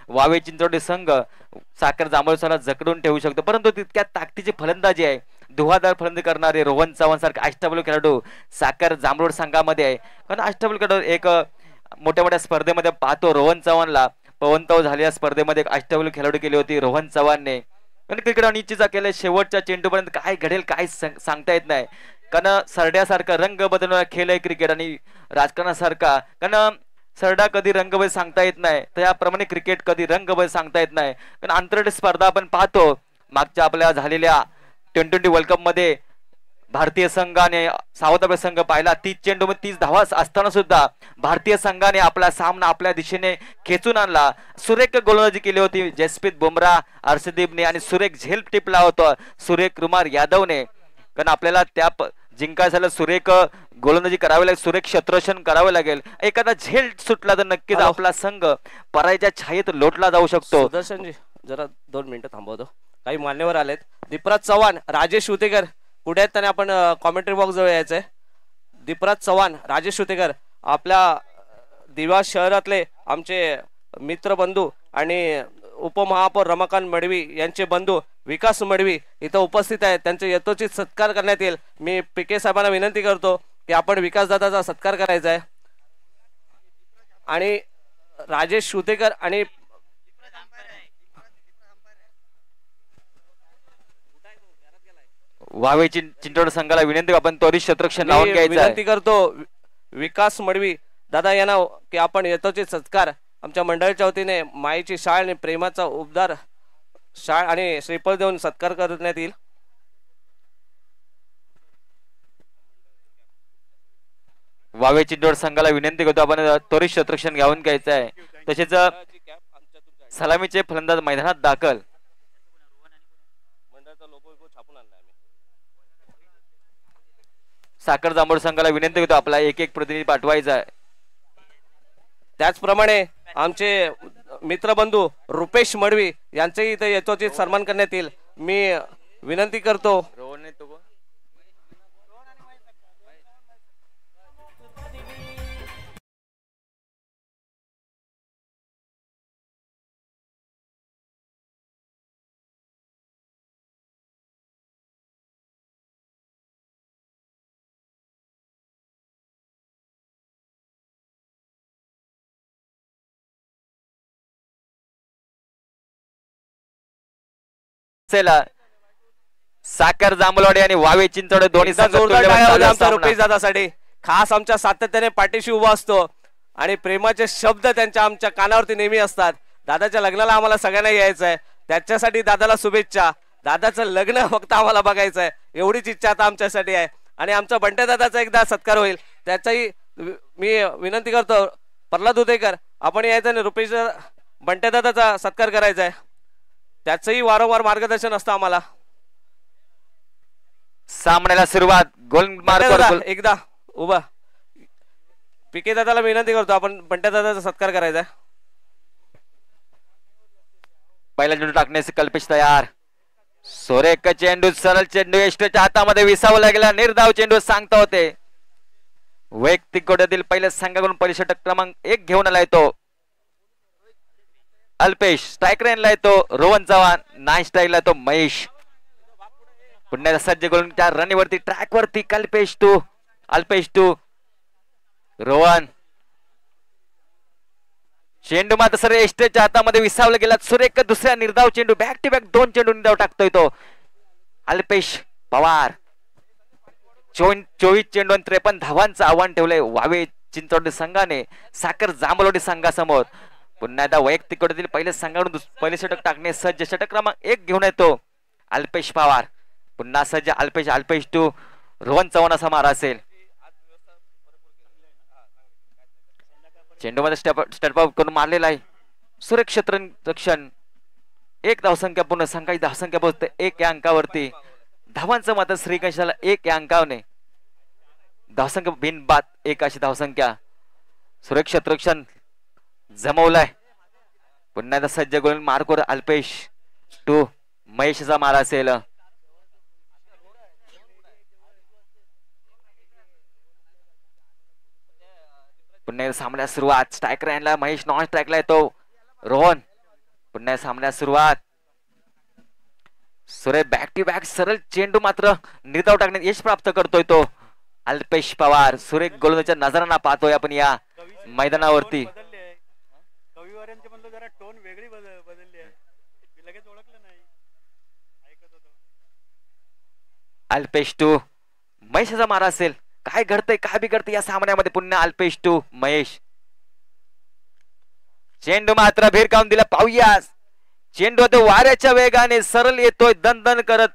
वावे चिंचवडे संघ साखर जांभूलवाडीला जकडून ठेवू शकतो. परंतु तितक्या ताकदीची फलंदाजी आहे. धुवाधार फलंदाजी करणारे रोहन चव्हाण सारखे अष्टबैलू खेळाडू साखर जांभूलवाडी संघामध्ये आहे. कारण अष्टबैलू खेळाडू एक मोठ्या मोठ्या स्पर्धेमध्ये पाहतो. रोहन चव्हाणला पवनताव झालेल्या स्पर्धेमध्ये एक अष्टबैलू खेळाडू केली होती रोहन चव्हाणने. आणि क्रिकेट अनिश्चित केले शेवटच्या चेंडूपर्यंत काय घडेल काय सांगता येत नाही. कारण सरड्यासारखा रंग बदलणारा खेळ आहे क्रिकेट आणि राजकारणासारखा. कारण सरडा कधी रंग बदल सांगता येत नाही त्याप्रमाणे क्रिकेट कधी रंग बदल सांगता येत नाही. कारण आंतरराष्ट्रीय स्पर्धा आपण पाहतो. मागच्या आपल्या झालेल्या T20 वर्ल्ड कप मध्ये भारतीय संघाने साऊथ संघ पाहिला 30 चेंडूमध्ये 30 धावा असताना सुद्धा भारतीय संघाने आपला सामना आपल्या दिशेने खेचून आणला. सुरेख गोलंदाजी केली होती जसप्रीत बुमराह, अर्शदीपने आणि सुरेख झेल टिपला होता सूर्य कुमार यादवने. कारण आपल्याला त्या जिंकायला सुरेख गोलंदाजी करावी लागेल, सुरेख क्षेत्ररक्षण करावे लागेल. एखादा झेल सुटला तर नक्कीच आपला संघ पराजयाच्या छायेत लोटला जाऊ शकतो. सुदर्शनजी जरा 2 मिनिटं थांबवतो, काही मान्यवर आलेत. दीपराज चव्हाण, राजेश उतेकर कुठे आहेत त्यांनी आपण कॉमेंट्री बॉक्स जवळ यायचंय. दीपराज चव्हाण, राजेश उतेकर आपल्या दिवा शहरातले आमचे मित्र बंधू आणि उपमहापौर रमाकांत मडवी यांचे बंधू विकास मडवी इथं उपस्थित आहेत. त्यांचे यथोचित सत्कार करण्यात येईल. मी पीके साहेबांना विनंती करतो की आपण विकासदादाचा सत्कार करायचा आहे. आणि राजेश उतेकर आणि वावे चिंचवड संघाला विनंती आपण त्वरित क्षेत्ररक्षण लावून घ्यायचं विनंती करतो विकास मडवी दादा यांना की आपण यथोचित सत्कार आमच्या मंडळाच्या वतीने मायेची शाळ आणि प्रेमाचा उबदार शाळ आणि श्रीफळ देऊन सत्कार करण्यात येईल. वावे चिंचवड संघाला विनंती करतो आपण त्वरित क्षेत्ररक्षण घेऊन घ्यायचं आहे. तसेच सलामीचे फलंदाज मैदानात दाखल. साखर जांभूळ संघाला विनंती करतो आपला एक प्रतिनिधी पाठवायचा आहे. त्याचप्रमाणे आमचे मित्रबंधू रुपेश मडवी यांचेही इथे यथोचित सन्मान करण्यात येईल. मी विनंती करतो साखर जांभूळवाडी आणि वावे चिंचवड दोन्ही रुपेश दादासाठी खास आमच्या सातत्याने पाठीशी उभा असतो आणि प्रेमाचे शब्द त्यांच्या आमच्या कानावरती नेहमी असतात. दादाच्या लग्नाला आम्हाला सगळ्यांना यायचं आहे, त्याच्यासाठी दादाला शुभेच्छा. दादाचं लग्न फक्त आम्हाला बघायचं आहे एवढीच इच्छा आता आमच्यासाठी आहे. आणि आमचा बंट्या दादाचा एकदा सत्कार होईल त्याचाही मी विनंती करतो. प्रल्हाद उदेकर आपण यायचं आणि रुपेश बंट्या दादाचा सत्कार करायचा आहे, त्याचंही वारंवार मार्गदर्शन असतं आम्हाला. सामन्याला सुरुवात गोल एकदा उभा पीके दादाला विनंती करतो आपण बंट्या दादाचा सत्कार करायचा आहे. पहिला चेंडू टाकण्याचे कल्पेश तयार. सोरेक चेंडू सरळ चेंडू एस्टच्या हातामध्ये विसावला गेला. निर्धाव चेंडू सांगता होते. वैयक्तिक गोट्यातील पहिल्या संघाकडून परिषटक क्रमांक 1 घेऊन आला येतो अल्पेश. स्ट्राईक रेनला येतो रोहन चव्हाण. नाईन स्ट्राईकला येतो महेश. पुन्हा सज्ज करून त्या रनीवरती ट्रॅक वरती कल्पेश टू अल्पेश टू रोहन. चेंडू मात्र सर एस्टेच्या हातामध्ये विसावला गेला. सुरेख दुसऱ्या निर्धाव चेंडू बॅक टू बॅक 2 चेंडू निर्धाव टाकतोय तो अल्पेश पवार. 24 चेंडू आणि 53 धावांचं आव्हान ठेवलंय वावे चिंचवड संघाने साखर जांभूळवाडी संघासमोर. पुन्हा एकदा वैयक्तिक कडील पहिल्या संघाकडून पहिले षटक टाकणे सज्ज. षटक क्रमांक 1 घेऊन येतो अल्पेश पवार. पुन्हा सज्ज अल्पेश टू रोहन चव्हाण असा मारा असेल. चेंडू मध्ये स्टेप आउट करून मारलेला आहे. सुरेख क्षेत्ररक्षण. 1 धावसंख्या पूर्ण संघाची धावसंख्या पोहोचते 1 या अंकावरती. धावांचं मात्र श्रीकांशाला 1 या अंकावने. धावसंख्या बिनबाद 1 अशी धावसंख्या. सुरेख क्षेत्ररक्षण जमवलाय. पुन्हा एकदा सज्ज गोल मार्कवर अल्पेश टू महेशचा मारा असेल. पुन्हा सामन्यास सुरुवात. स्ट्रायकर आणला महेश. नॉन स्ट्राईकला येतो रोहन. पुन्हा सामन्यास सुरुवात. सुरेश बॅक टू बॅक सरळ चेंडू मात्र निर्धाव टाकण्यात यश प्राप्त करतोय तो अल्पेश पवार. सुरेख गोलंदाजीच्या नजरांना पाहतोय आपण या मैदानावरती. अल्पेश टू महेशचा मारा असेल. काय घडतंय काय बिघडतंय या सामन्यामध्ये. पुन्हा अल्पेश टू महेश. चेंडू मात्र भिरकावून दिला. पाहूया चेंडू आता वाऱ्याच्या वेगाने सरळ येतोय दन दन करत.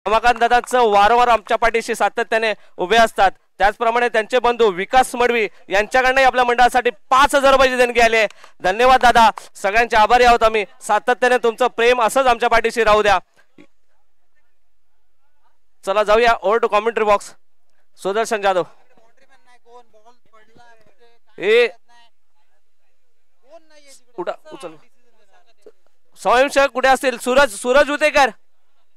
रमाकांत दादांचं वारंवार आमच्या पाठीशी सातत्याने उभे असतात. त्याचप्रमाणे त्यांचे बंधू विकास मडवी यांच्याकडनंही आपल्या मंडळासाठी 5,000 रुपयाची देणगी आली आहे. धन्यवाद दादा, सगळ्यांचे आभारी आहोत आम्ही. सातत्याने तुमचं प्रेम असंच आमच्या पाठीशी राहू द्या. चला जाऊया over to commentary box. Sudarshan Jadhav हे उचल. स्वयंसेवक कुठे असतील? सूरज उतेकर,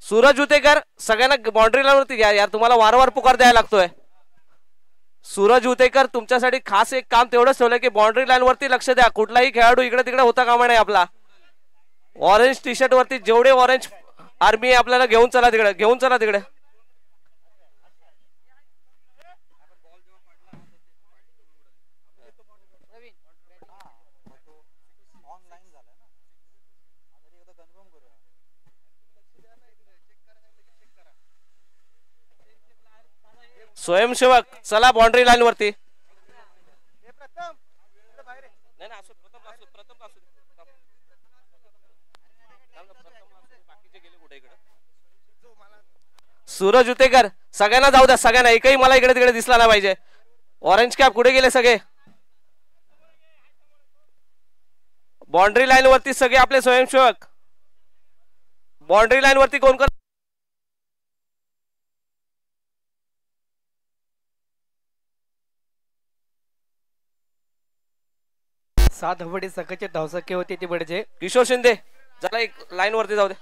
सूरज उतेकर सगळ्यांना बाउंड्री लाईनवरती घ्या यार, तुम्हाला वारंवार पुकार द्यायला लागतोय. सूरज उतेकर तुमच्यासाठी खास एक काम तेवढंच ठेवलंय की बाउंड्री लाईन वरती लक्ष द्या. कुठलाही खेळाडू इकडे तिकडे होता कामा नाही. आपला ऑरेंज टी शर्ट वरती जेवढे ऑरेंज आर्मी आहे आपल्याला घेऊन चला तिकडे, घेऊन चला तिकडे. स्वयंसेवक चला बाउंड्री लाईन वरती. सूरज उतेकर सगळ्यांना जाऊ द्या, सगळ्यांना. एकही मला इकडे तिकडे दिसला नाही पाहिजे. ऑरेंज कॅप कुठे गेले सगळे? बाउंड्री लाईन वरती सगळे आपले स्वयंसेवक. बाउंड्री लाईन वरती कोण कोण? सात हवडी सकाळचे धावसके होते ते बडजे. किशोर शिंदे जरा एक लाईन वरती जाऊ दे.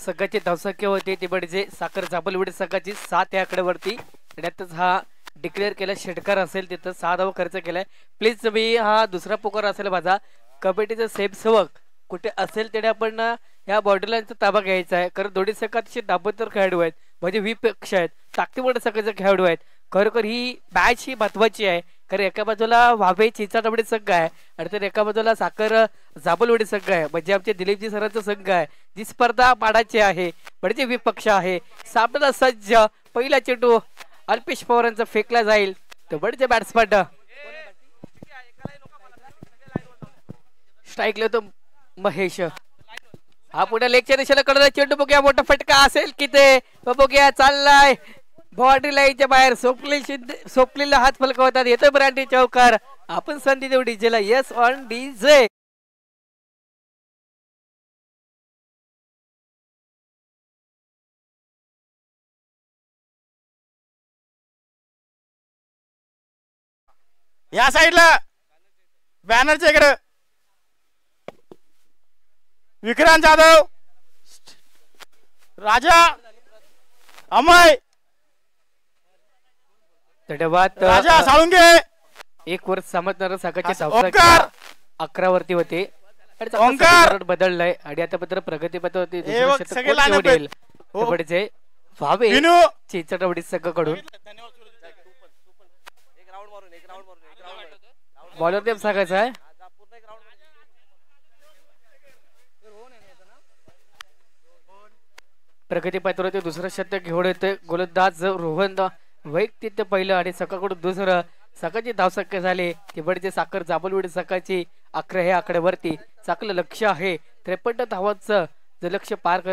सकाळचे धावसके होते ते बडजे. साखर जाबलवडी सकाळची 7 या आकड्यावरती. त्यातच हा डिक्लेअर केला षटकार असेल तिथं 6 धावा खर्च केलाय. प्लीज तुम्ही हा दुसरा पुकार असेल माझा. कबड्डीचा सेवक कुठे असेल तेने आपण ह्या बॉर्डरलाईनचा ताबा घ्यायचा आहे. कारण दोन्ही सकाळचे दाबोतर खेळाडू आहेत, म्हणजे 20 पक्ष आहेत, ताकदीमध्ये सकाळचे खेळाडू आहेत. खरोखर ही मॅच ही महत्वाची आहे. कारण एका बाजूला व्हावे चिंचाटवडी संघ आहे आणि तर एका बाजूला साखर जाबलवडी संघ आहे, म्हणजे आमचे दिलीपजी सरांचा संघ आहे. जी स्पर्धा पाडायची आहे म्हणजे विपक्ष आहे. सामना सज्ज. पहिला चेंडू अल्पेश पवारांचा फेकला जाईल. तर बडचे बॅट्समॅन स्ट्राईकला तो महेश. हा पुढे लेगच्या दिशेला कडला चेंडू बघूया. मोठा फटका असेल की ते बघूया. चाललाय बाउंड्री लाईनच्या बाहेर. सोपलेला हात फलकवतात. येतोय ब्रांडी चौकार. आपण संधी देऊ डीजेला. Yes on DJ. या साईडला बॅनरच्या इकडे विक्रांत जाधव, राजा अमय, राजा साळुंगे. एक वर्ष समजणार सकाळचे ओंकार 11 वरती होते. ओंकार बदललाय आणि आता पत्र प्रगतीपथावरती हो. व्हावे चिंचटवडी संघाकडून बॉलर देव सांगायचा आहे. प्रगतीपथावरती दुसरं शतक घेऊन येतोय गोलंदाज रोहन वैयक्तिक पहिलं आणि सकाळकडून दुसरं. सकाळची धावसक्के झाले. तिबडचे साखर जाबलवडी सकाळची 11 हे आकड्यावरती. चांगलं लक्ष आहे. 53 धावांचं जर लक्ष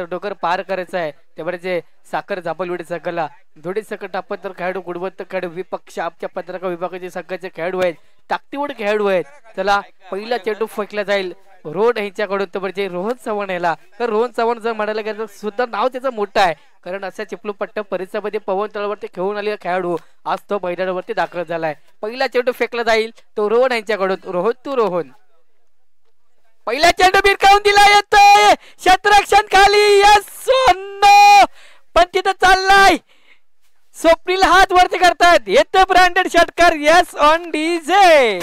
डोकर पार करायचं आहे त्यामुळे साखर जाबलवडी संघाला दोन्ही सकट आपण तर खेळाडू गुणवत्ता खेळाडू विपक्ष आमच्या पत्रकार विभागाचे संघाचे खेळाडू आहेत, ताकदीवर खेळाडू आहेत. त्याला पहिला चेंडू फेकला जाईल रोड यांच्याकडून. तर म्हणजे रोहन चव्हाण याला. तर रोहन चव्हाण जर म्हणायला गेलं सुद्धा नाव त्याचं मोठं आहे. कारण अशा चिपळूणपट्टा परिसरामध्ये पवन तळावरती खेळून आलेला खेळाडू आज तो मैदानावरती दाखल झालाय. पहिला चेंडू फेकला जाईल तो रोहन यांच्याकडून. रोहन पहिला चेंडू भिरकावून दिला येतोय क्षेत्ररक्षण खाली. यस पण तिथं चाललाय स्वप्नील हात वरती करतात. येतं ब्रँडेड षटकार. Yes on DJ.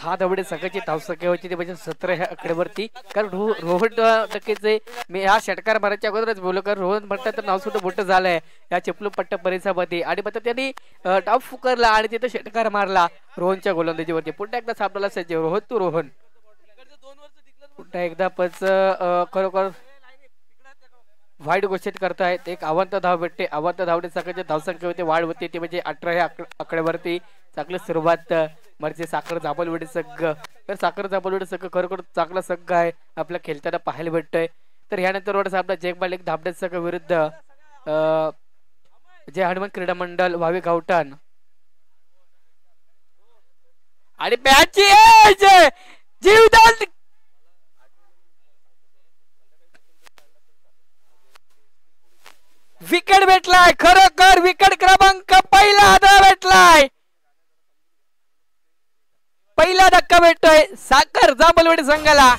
6 धावडे संघाची धावसंख्या होती ते म्हणजे 17 ह्या आकड्यावरती. कारण रोहन टक्केचे मी ह्या षटकार मारायच्या अगोदरच बोललो, कारण रोहन म्हणतात तर नाव सुद्धा मोठं झालंय या चिपलू पट्टा परिसरामध्ये. आणि मग त्यांनी डाव फुकरला आणि तिथं षटकार मारला रोहनच्या गोलंदाजीवरती. पुन्हा एकदा सापडायला सज्ज रोहन पुन्हा एकदा पच खरोखर वाईट घोषित करतायत. एक अवंत धाव भेटते. अवंत धावडे संघाच्या धावसंख्या होते वाढ होते ते म्हणजे 18 ह्या आकड्यावरती. चांगली सुरुवात म्हणजे साखर जांभलवाडी संघ. तर साखर जांभलवाडी संघ खरोखर चांगला संघ आहे आपल्या खेळताना पाहायला भेटतोय. तर ह्यानंतर रोड सामना जगमालिक धाबडे संघ विरुद्ध जय हनुमान क्रीडा मंडळ वावे गावठाण. आणि मॅच जीवदान विकेट भेटलाय. खरोखर विकेट क्रमांक पहिला आधार भेटलाय. पहिला धक्का भेटतोय साखर जांभलवाडी संघाला.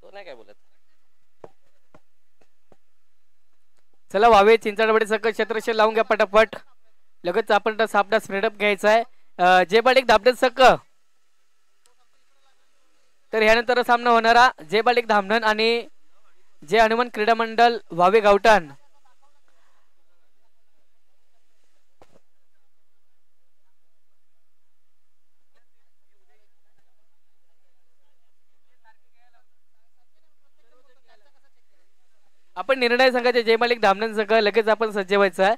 तो नाही काय बोलत. चला वावे चिंचाडवाडी संघ क्षेत्रशे लावून घ्या पटापट. लगेच आपण सापडा स्प्रेडअप घ्यायचा आहे. जे बालिक धामणन संघ. तर ह्यानंतर सामना होणारा जे बालिक धामणन आणि जे हनुमान क्रीडा मंडळ वावे गावठाण. आपण निर्णय संघाचे जय मालिक धामणन संघ लगेच आपण सज्ज व्हायचं आहे.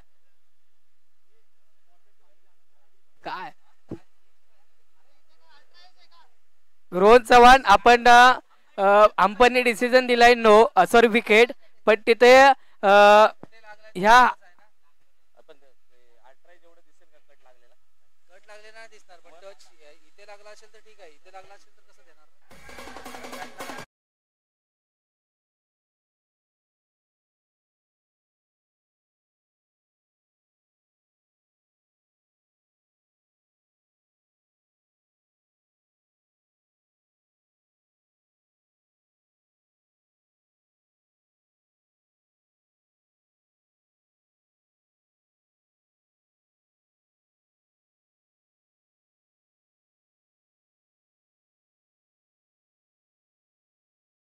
काय रोहन चव्हाण आपण अंपायरने डिसिजन दिलाय नो सॉरी विकेट. पण तिथे ह्या इथे लागला असेल तर ठीक आहे, इथे लागला असेल तर कसं देणार.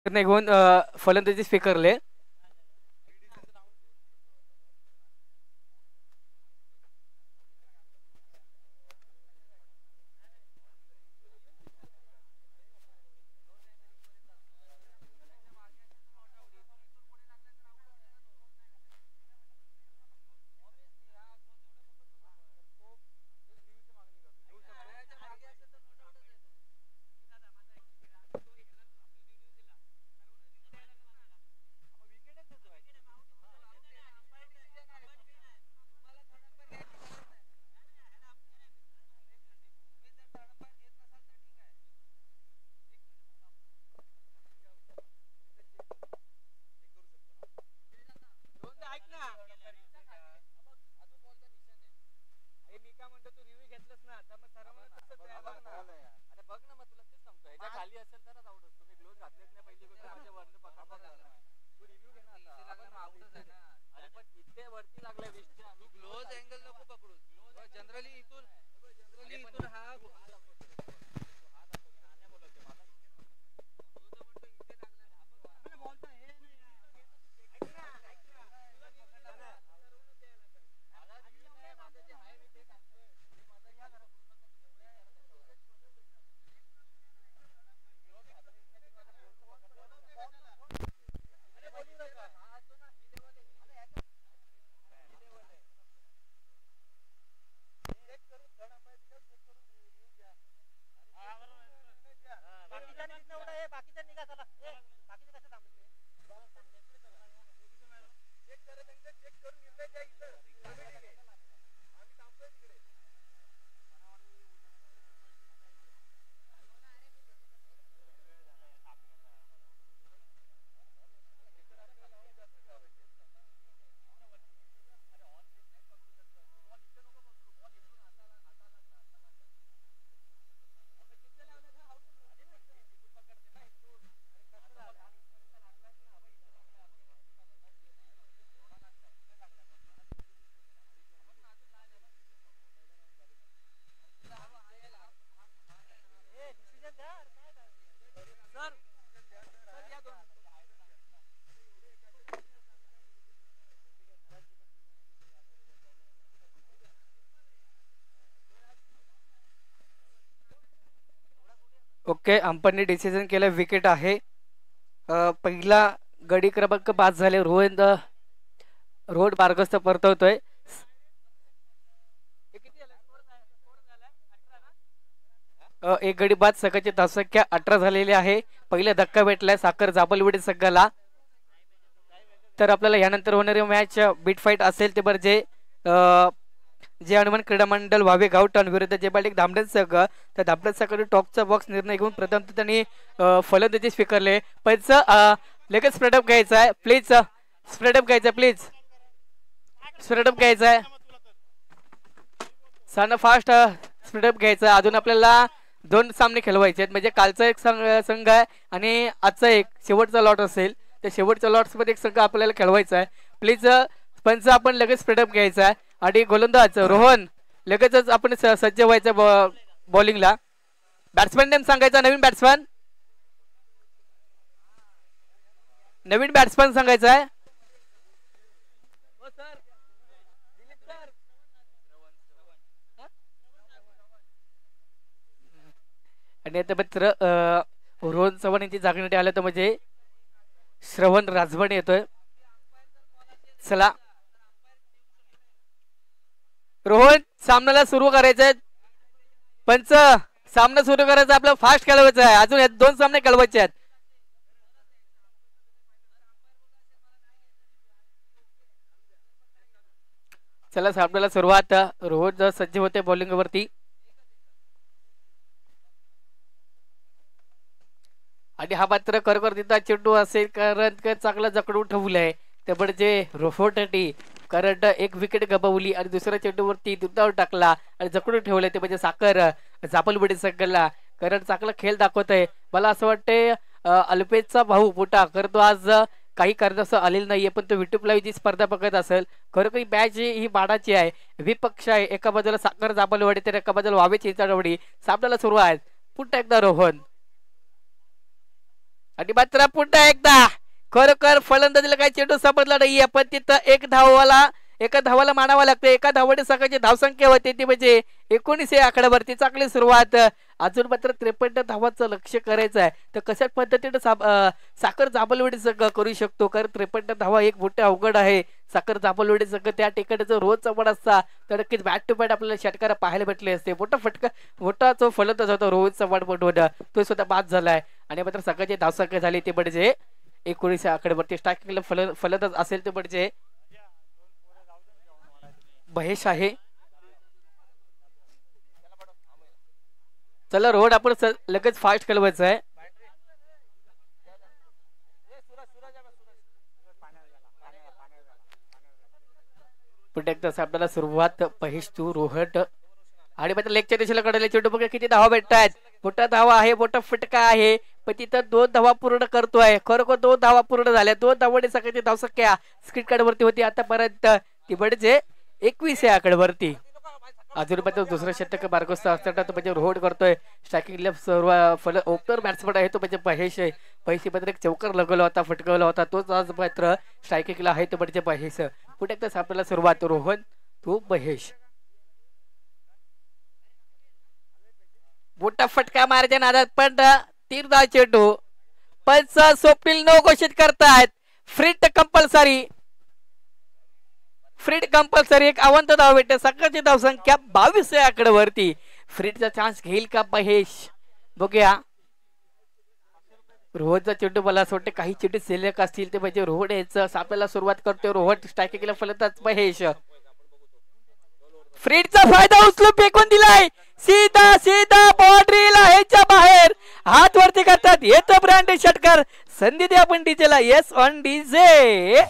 घेऊन फलंदाजी स्वीकारले. ओके, अंपांनी डिसिजन केलं, विकेट आहे. पहिला गडी क्रमांक 5 झाले. रोहन मार्गस्थ परतवतोय. एक गडी बाद, संघाची धावसंख्या 18 झालेली आहे. पहिला धक्का भेटलाय साखर जाबलवडी संघाला. तर आपल्याला यानंतर होणारी मॅच बीट फाईट असेल ते बरं जे हनुमान क्रीडा मंडळ वावे गावठाण विरुद्ध जे बालिक धामडन संघ. तर धामडन संघाने टॉपचा बॉक्स निर्णय घेऊन प्रथम त्यांनी फलंदाजी स्वीकारले. पंच लगेच स्प्रेडअप घ्यायचा आहे प्लीज. स्प्रेडअप घ्यायचा प्लीज. स्प्रेडअप घ्यायचा आहे. साना फास्ट स्प्रेडअप घ्यायचा. अजून आपल्याला 2 सामने खेळवायचे आहेत. म्हणजे कालचा एक संघ आहे आणि आजचा एक शेवटचा लॉट असेल. त्या शेवटच्या लॉट्स मध्ये एक संघ आपल्याला खेळवायचा आहे. प्लीज पंच आपण लगेच स्प्रेडअप घ्यायचा आहे. आणि गोलंदाज रोहन लगेचच आपण सज्ज व्हायचं बॉलिंगला. बॅट्समॅन नेम सांगायचा. नवीन बॅट्समॅन सांगायचा आहे. आणि आता मित्र रोहन चव्हाण यांची जागण्यासाठी आलं तर म्हणजे श्रवण राजवण येतोय. चला रोहन, सामन्याला सुरू करायचंय. पंच सामना सुरू करायचा, आपलं फास्ट खेळवायचं आहे. अजून 2 सामने खेळवायचे आहेत. चला सामन्याला सुरुवात. रोहन सज्ज होते बॉलिंग वरती. आणि हा मात्र करकर्दीचा चेंडू असेल कारण चांगला जकडून ठेवलाय. त्यामुळे जे रोफोटी कारण एक विकेट गमावली आणि दुसऱ्या चेंडूवरती दुधावर टाकला आणि जकडून ठेवलंय. ते म्हणजे साखर जापलवडी संघाला कारण चांगला खेळ दाखवत आहे. मला असं वाटतंय अल्पेशचा भाऊ मोठा कर तो आज काही कारणास्तव आलेला नाहीये, पण तो युट्यूबला जी स्पर्धा बघत असेल. खरोखर मॅच ही बाडाची आहे. विपक्ष आहे. एका बाजूला साखर जापलवडी तर एका बाजूला वावे चिंचाडवडी. सामन्याला सुरू आहे. पुन्हा एकदा रोहन आणि मात्र पुन्हा एकदा खरोखर फलंदाजीला काही चेंडू सापडला नाहीये. पण तिथं एका धावाला मानावा लागतं. एका धावाने सकाळची धावसंख्या होती ती म्हणजे 19 या आकड्यावरती चांगली सुरुवात. अजून मात्र 53 धावांचं लक्ष करायचं आहे. तर कशा पद्धतीने साखर जाबलवडी संघ करू शकतो. कारण 53 धावा एक मोठे अवघड आहे. साखर जाबलवडी संघ त्या ठिकाणी जर रोज चव्हाण असता तर नक्कीच बॅट टू बॅट आपल्याला षटकार पाहायला भेटले असते. मोठा जो फलंदाज होता रोहित चव्हाण म्हणून तो स्वतः बाद झालाय. आणि मात्र सकाळची धावसंख्या झाली ते म्हणजे 19 आकड्यावरती. स्ट्रायकिंगला फलंदाज असेल ते म्हणजे महेश आहे. चला रोड आपण लगेच फास्ट खेळवायचं आहे. पुन्हा एकदा आपल्याला सुरुवात. महेश तू रोहट आणि मात्र लेगच्या दिशेला कडले चेंडू बघा किती धावा भेटतायत. मोठा धावा आहे, मोठा फटका आहे. पण तिथं 2 धावा पूर्ण करतोय. खरोखर 2 धावा पूर्ण झाल्या. 2 धावांनी सकाळची धावसंख्या स्क्रीन कार्ड वरती होती आतापर्यंत ती म्हणजे 21 या आकड्यावरती. अजून पण दुसरं षटक मार्गस्थ असताना तो म्हणजे रोड करतोय. स्ट्रायकिंगला सर्व ओपनर बॅट्समन आहे तो म्हणजे महेश आहे. महेश मध्ये एक चौकार लगवला होता, फटकवला होता. तोच आज मात्र स्ट्रायकिंगला आहे तो म्हणजे महेश. पुढे एकदा आपल्याला सुरुवात. रोहन तू महेश. मोठा फटका मारायच्या नादात पण 3 धाव चेंडू. पंच स्वप्नील नो घोषित करतायत. फ्रीट कंपल्सरी एक अवंत धाव भेटते. सकाळची धावसंख्या 22 या आकड्यावरती. फ्रीटचा चान्स घेईल का महेश बघूया. रोहनचा चेंडू मला असं वाटतं काही चेंडू शिल्लक असतील ते म्हणजे रोहन याचं सापल्याला सुरुवात करतोय. रोहन स्ट्रायकिंगला फलंदाज महेश. फ्रीटचा फायदा उचलून फेकून दिलाय. सीधा बाउंड्रीला ह्याच्या बाहेर हात वरती करतात. येतो ब्रँडेड षटकार. संधी द्या आपण डीजेला. Yes on DJ.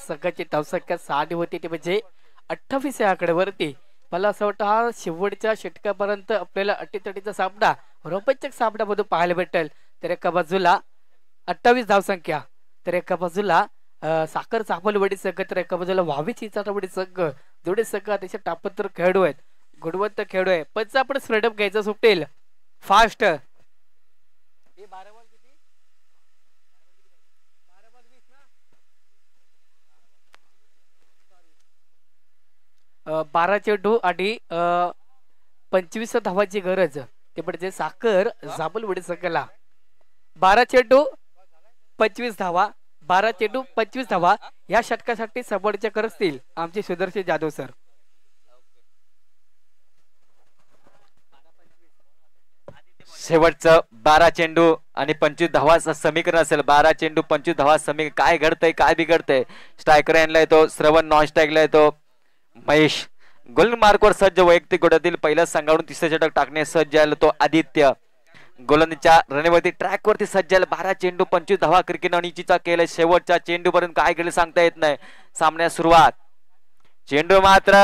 सकाळची धावसंख्या 6 होती ते म्हणजे 28 या आकड्यावरती. मला असं वाटतं हा शेवटच्या षटकापर्यंत आपल्याला अटीतटीचा सामना रोमांचक सामना मधून पाहायला भेटेल. तर एका बाजूला 28 धावसंख्या तर एका बाजूला साखर चापलवाडी संघ तर एका बाजूला व्हावी चिंचाटवाडी संघ दोन्ही संघ अतिशय टापत्र खेळाडू आहेत गुणवंत खेळाडू आहे पण आपण स्प्रेडअप घ्यायचं सुटेल फास्ट बारा चेंडू आणि 25 धावांची गरज ते म्हणजे साखर जांभूलवाडी संघाला 12 चेंडू 25 धावा 12 चेंडू 25 धावा या षटकासाठी सबडच्या करतील आमचे सुदर्शन जाधव सर. शेवटचं 12 चेंडू आणि 25 धावाचं समीकरण असेल. 12 चेंडू 25 धावा समीकरण. काय घडतंय काय बिघडतंय. स्ट्रायकर यांना येतो श्रवण, नॉन स्ट्राईकला येतो महेश. गोलंदाज मार्कवर सज्ज वैयक्तिक गोटातील पहिल्या संघाकडून तिसरे षटक टाकणे सज्ज आहे तो आदित्य. गोलंदाजीच्या रणवरती ट्रॅकवरती सज्ज आहे. 12 चेंडू 25 धावा क्रिकेट अनिश्चितचा केलं. शेवटच्या चेंडू पर्यंत काय घडेल सांगता येत नाही. सामन्यास सुरुवात. चेंडू मात्र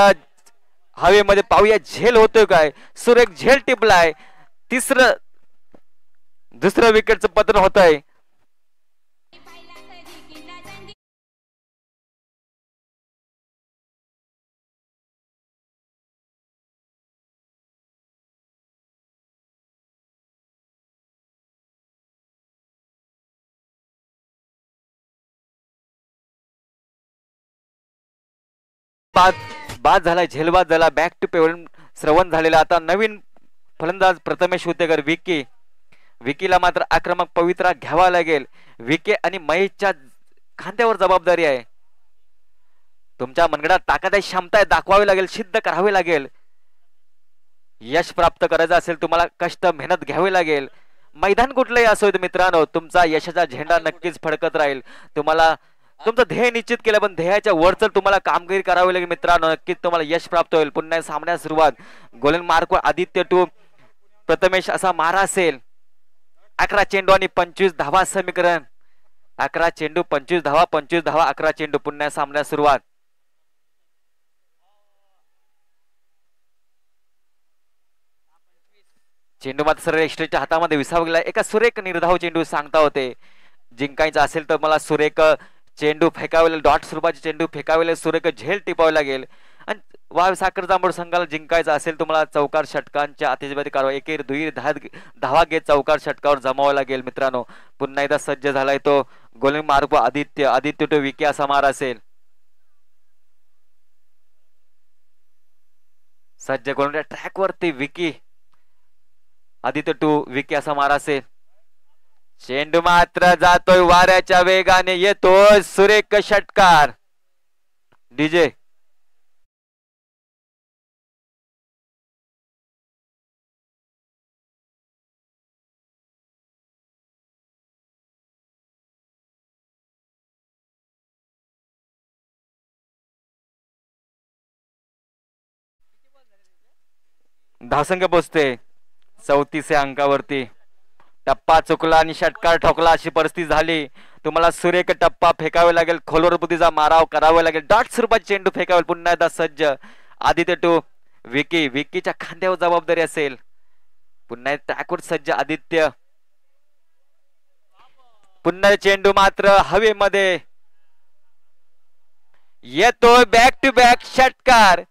हवेमध्ये पाहूया झेल होतोय काय. सुरेख झेल टिपलाय. दुसरं विकेटचं पतन होत आहे. बाद झाला झेलबाद झाला. बॅक टू पेवन श्रवण झालेला. आता नवीन फलंदाज प्रथमेश हुतेकर विकीला मात्र आक्रमक पवित्रा घ्यावा लागेल. विके आणि महेशच्या खांद्यावर जबाबदारी आहे. तुमच्या मनगडात ताकद आहे क्षमता आहे दाखवावी लागेल सिद्ध करावे लागेल. यश प्राप्त करायचं असेल तुम्हाला कष्ट मेहनत घ्यावी लागेल. मैदान कुठलंही असो मित्रांनो तुमचा यशाचा झेंडा नक्कीच फडकत राहील. तुम्हाला तुमचं ध्येय निश्चित केलं पण ध्येयाच्या वरचढ तुम्हाला कामगिरी करावी लागेल मित्रांनो. नक्कीच तुम्हाला यश प्राप्त होईल. पुन्हा सामन्यास सुरुवात. गोलंदाज मार्कवर आदित्य टू प्रथमेश असा मारा असेल. 11 चेंडू आणि 25 धावा समीकरण. 11 चेंडू 25 धावा 25 धावा 11 चेंडू. पुन्हा सामन्यास सुरुवात. चेंडू मात्र सरळ एक्स्ट्रेच्या हातामध्ये विसावला. एका सुरेख निर्धाव चेंडू सांगता होते. जिंकायचं असेल तर मला सुरेख चेंडू फेकावे लागेल. डॉट स्वरूपाचे चेंडू फेकावे लागेल. सुरेख झेल टिपावे लागेल. आणि वाव साखर जांभूळ संघाला जिंकायचं असेल तुम्हाला चौकार षटकांच्या अतिजबादी कारवाई एकेर दुहेरी धावा घेत चौकार षटकावर जमावं लागेल मित्रांनो. पुन्हा एकदा सज्ज झालाय तो गोलंदाज मार्ग आदित्य टू विकी असा मार असेल. सज्ज गोलंदाज ट्रॅक वरती विकी आदित्य टू विकी असा मार असेल. चेंडू मात्र जातोय वाऱ्याच्या वेगाने येतोय सुरेख षटकार. डीजे धावसंख्या पोचते 34 अंकावरती. टप्पा चुकला आणि षटकार ठोकला अशी परिस्थिती झाली. तुम्हाला सुरेख टप्पा फेकावे लागेल. खोलवर बुद्धीचा माराव करावा लागेल. डॉट स्वरूपात चेंडू फेकावे. पुन्हा एकदा सज्ज आदित्य टू विकीच्या खांद्यावर जबाबदारी असेल. पुन्हा ट्रॅकवर सज्ज आदित्य. पुन्हा चेंडू मात्र हवेमध्ये येतोय. बॅक टू बॅक षटकार.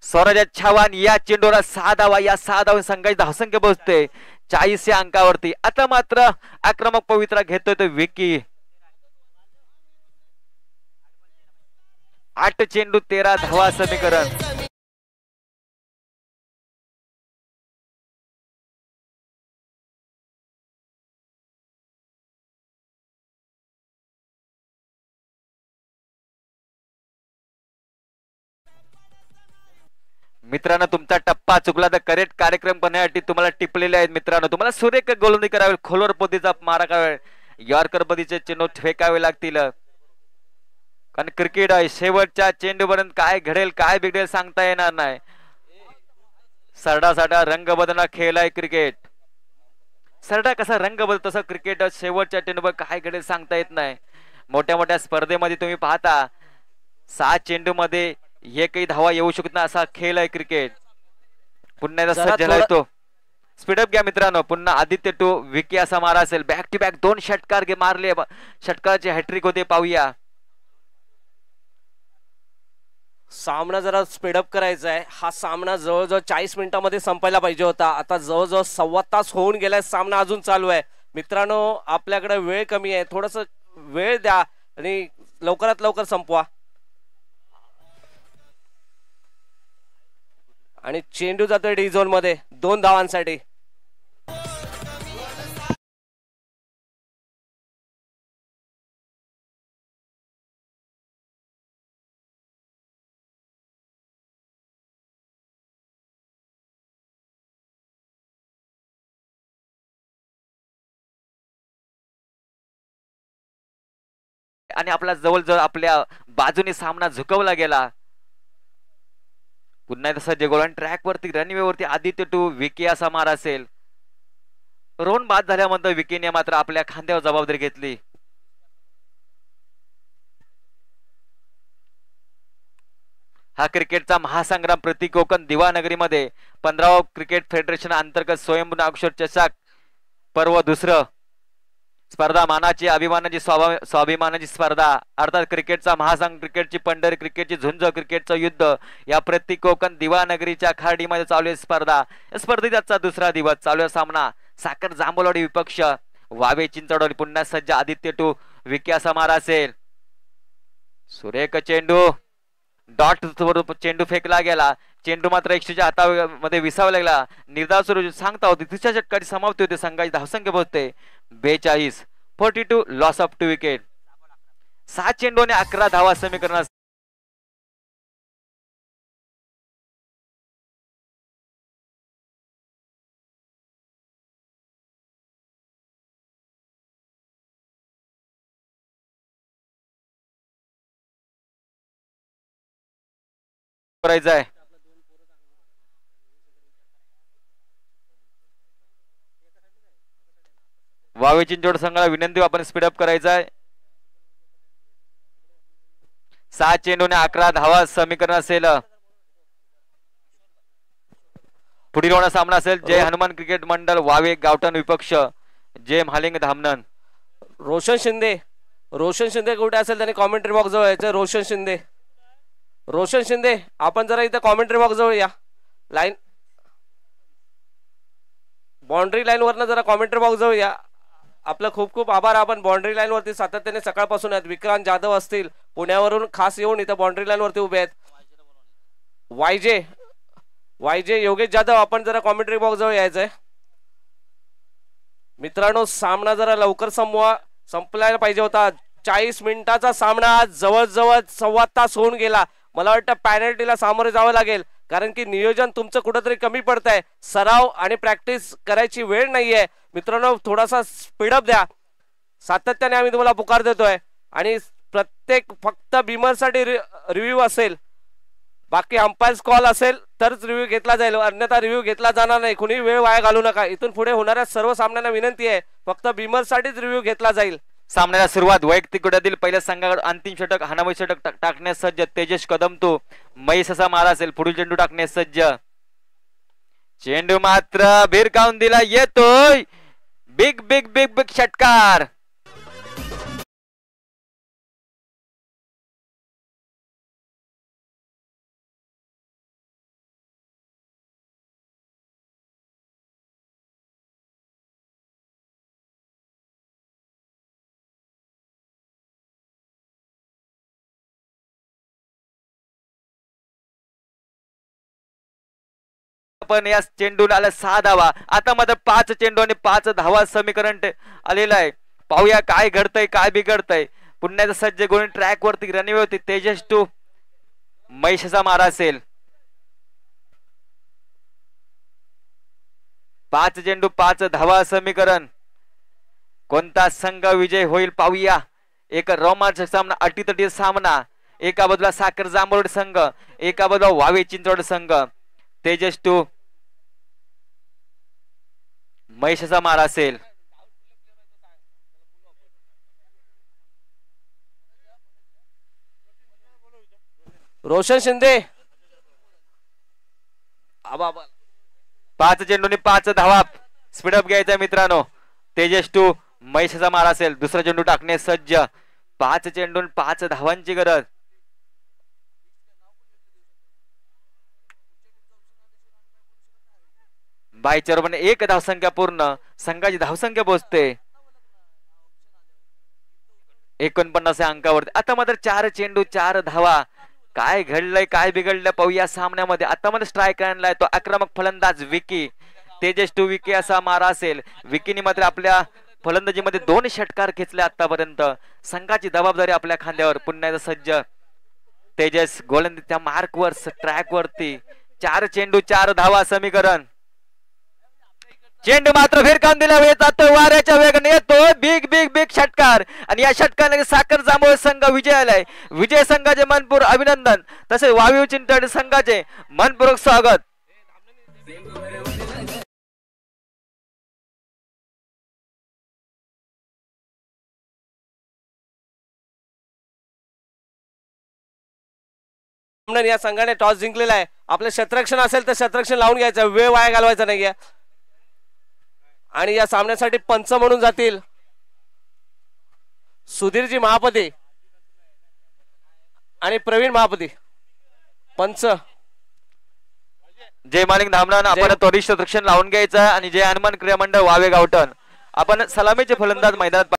स्वराज छावान या चेंडूला 6 धावा. या 6 धावा संघाची धावसंख्या पोहोचते 40 या अंकावरती. आता मात्र आक्रमक पवित्रा घेतोय तो विकी. 8 चेंडू 13 धावा समीकरण. मित्रांनो तुमचा टप्पा चुकला तर करेक्ट कार्यक्रम करण्यासाठी तुम्हाला टिपलेले आहेत मित्रांनो. तुम्हाला सुरेख गोलंदाजी करावी. खोलवर पद्धतीचा मारा करावे. यॉर्कर पद्धतीचे चेंडू फेकावे लागतील. कारण क्रिकेट आहे शेवटच्या चेंडूपर्यंत काय घडेल काय बिघडेल सांगता येणार नाही. सरडा रंग बदलणार खेळ आहे क्रिकेट. सरडा कसा रंग बदल तसं क्रिकेट शेवटच्या चेंडूवर काय घडेल सांगता येत नाही. मोठ्या मोठ्या स्पर्धेमध्ये तुम्ही पाहता 6 चेंडू मध्ये एकही धावा येऊ शकत नाही असा खेळ आहे क्रिकेट. पुन्हा एकदा सज्ज झालाय तो स्पीडअप घ्या मित्रांनो. पुन्हा आदित्य टू विकी असा मारा असेल. बॅक टू बॅक 2 षटकार मारले. षटकाराचे हॅट्रिक होते. पाहूया सामना जरा स्पीडअप करायचा आहे. हा सामना जवळजवळ 40 मिनिटांमध्ये संपायला पाहिजे होता. आता जवळजवळ 1.25 तास होऊन गेलाय. सामना अजून चालू आहे. मित्रांनो आपल्याकडे वेळ कमी आहे. थोडस वेळ द्या आणि लवकरात लवकर संपवा. आणि चेंडू जातोय डी झोन मध्ये 2 धावांसाठी. आणि आपला जवळजवळ आपल्या बाजूने सामना झुकवला गेला. पुन्हा तसं गोलान ट्रॅक वरती रनवे वरती आदित्य टू विकी असा मार असेल. रोन बाद झाल्यानंतर विकीने मात्र आपल्या खांद्यावर जबाबदारी घेतली. हा क्रिकेटचा महासंग्राम प्रति कोकण दिवानगरीमध्ये 15वा क्रिकेट फेडरेशन अंतर्गत स्वयंभू अक्षर चषक पर्व 2 स्पर्धा मानाची अभिमानाची स्वाभिमानाची स्पर्धा अर्थात क्रिकेटचा महासंघ क्रिकेटची पंढरी क्रिकेटची झुंज क्रिकेटचं युद्ध या प्रति कोकण दिवानगरीच्या खार्डीमध्ये चालू आहे स्पर्धा. या स्पर्धेत आजचा 2रा दिवस चालू आहे. सामना साखर जांभूळवाडी विपक्ष वावे चिंचवडवाडी. पुन्हा सज्ज आदित्य टू विकी असा मारा असेल. सुरेख चेंडू डॉट चेंडू फेकला गेला. चेंडू मात्र एकशेच्या हातामध्ये विसावा लागला. निर्धाव सुरू सांगता होते 3ऱ्या षटकाची समाप्ती होते. संघाची धावसंख्या पोहोचते 42. 42 लॉस ऑफ 2 विकेट. 6 चेंडू आणि 11 धावा समीकरणात करायचं आहे. वावे चिंचवड संघाला विनंती आपण स्पीडअप करायचा आहे. 6 चेंडूने 11 धावा समीकरण असेल. पुढील होणारा सामना असेल जय हनुमान क्रिकेट मंडळ वावे गावठाण विपक्ष जय महालिंग धामणन. रोशन शिंदे कुठे असेल त्याने कॉमेंट्री बॉक्स जवळ यायचं. रोशन शिंदे आपण जरा इथं कॉमेंट्री बॉक्स जवळ या. लाईन बाउंड्री लाईन वरनं जरा कॉमेंट्री बॉक्स जवळ या. आपलं खूप खूप आभार. आपण बाउंड्री लाईन वरती सातत्याने सकाळपासून आहेत. विक्रांत जाधव असतील पुण्यावरून खास येऊन इथं बाउंड्री लाईन वरती उभे आहेत. वायजे योगेश जाधव आपण जरा कॉमेंट्री बॉक्स जवळ यायचंय. मित्रांनो सामना जरा लवकर संपलायला पाहिजे होता. 40 मिनिटाचा सामना जवळजवळ 1.25 तास होऊन गेला. मला वाटतं पॅनल्टीला सामोरे जावं लागेल कारण की नियोजन तुमचं कुठंतरी कमी पडतंय. सराव आणि प्रॅक्टिस करायची वेळ नाहीये. मित्रांनो थोडासा स्पीडअप द्या. सातत्याने आम्ही तुम्हाला पुकार देतोय आणि प्रत्येक फक्त बिमरसाठी रिव्ह्यू असेल. बाकी अंपायर्स कॉल असेल तरच रिव्ह्यू घेतला जाईल. अन्यथा रिव्ह्यू घेतला जाणार नाही. कुणी वेळ वाया घालू नका. इथून पुढे होणाऱ्या सर्व सामन्यांना विनंती आहे फक्त बिमरसाठीच रिव्ह्यू घेतला जाईल. सामन्याला सुरुवात वैयक्तिक गुणातील पहिल्या संघाकडे अंतिम षटक हाणामारी षटक टाकण्यास सज्ज तेजस कदम तो महेश असा मारा असेल. पुढील चेंडू टाकण्यास सज्ज. चेंडू मात्र भिरकावून दिला येतोय. बिग बिग बिग बिग षटकार. पण या चेंडूला आला 6 धावा. आता मात्र 5 चेंडू आणि 5 धावा समीकरण आलेलं आहे. पाहूया काय घडतंय काय बिघडतंय. पुन्हा सज्ज गोळी ट्रॅक वरती रनवे होती. तेजस टू महेशचा मारा असेल. 5 चेंडू 5 धावा समीकरण. कोणता संघ विजय होईल पाहूया. एक रोमांचक सामना अटीतटीचा सामना. एका बाजूला साखर जांभूळ संघ एका बाजूला वावे चिंचवड संघ. तेजस टू महेशचा मारा असेल. रोशन शिंदे 5 चेंडूंनी 5 धावा. स्पीडअप घ्यायचा मित्रांनो. तेजस 2 महेशचा मार असेल. दुसरा चेंडू टाकणे सज्ज. 5 चेंडून 5 धावांची गरज. बायच्या बरोबर 1 धावसंख्या पूर्ण. संघाची धावसंख्या पोहोचते 49 या अंकावरती. आता मात्र 4 चेंडू 4 धावा. काय घडलंय काय बिघडलं पाहूया सामन्यामध्ये. आता मध्ये स्ट्राईक आणलाय तो आक्रमक फलंदाज विकी. तेजस 2 विकी असा मारा असेल. विकीने मात्र आपल्या फलंदाजीमध्ये 2 षटकार खेचले आतापर्यंत. संघाची जबाबदारी आपल्या खांद्यावर. पुन्हा एकदा सज्ज तेजस गोलंदाजीच्या मार्कवर ट्रॅक वरती. 4 चेंडू 4 धावा समीकरण. चेंडू मात्र भिरकावून दिला जातो. वाऱ्याच्या वेगाने येतो. बिग बिग बिग षटकार आणि या षटकाने साखर जांभूळ संघ विजय आलाय. विजय संघाचे मनपूर्वक अभिनंदन. तसेच वावीव चिंचवड संघाचे मनपूर्वक स्वागत. या संघाने टॉस जिंकलेला आहे. आपलं शतरक्षण असेल तर शतरक्षण लावून घ्यायचं. वेळ वाया घालवायचा नाहीये. आणि या सामन्यासाठी पंच म्हणून जातील सुधीरजी महापती आणि प्रवीण महापती. पंच जय मालिक धामरान आपण त्वरित शतरक्षण लावून घ्यायचं आणि जय हनुमान क्रीडा मंडळ वावे गावठण आपण सलामीचे फलंदाज मैदानात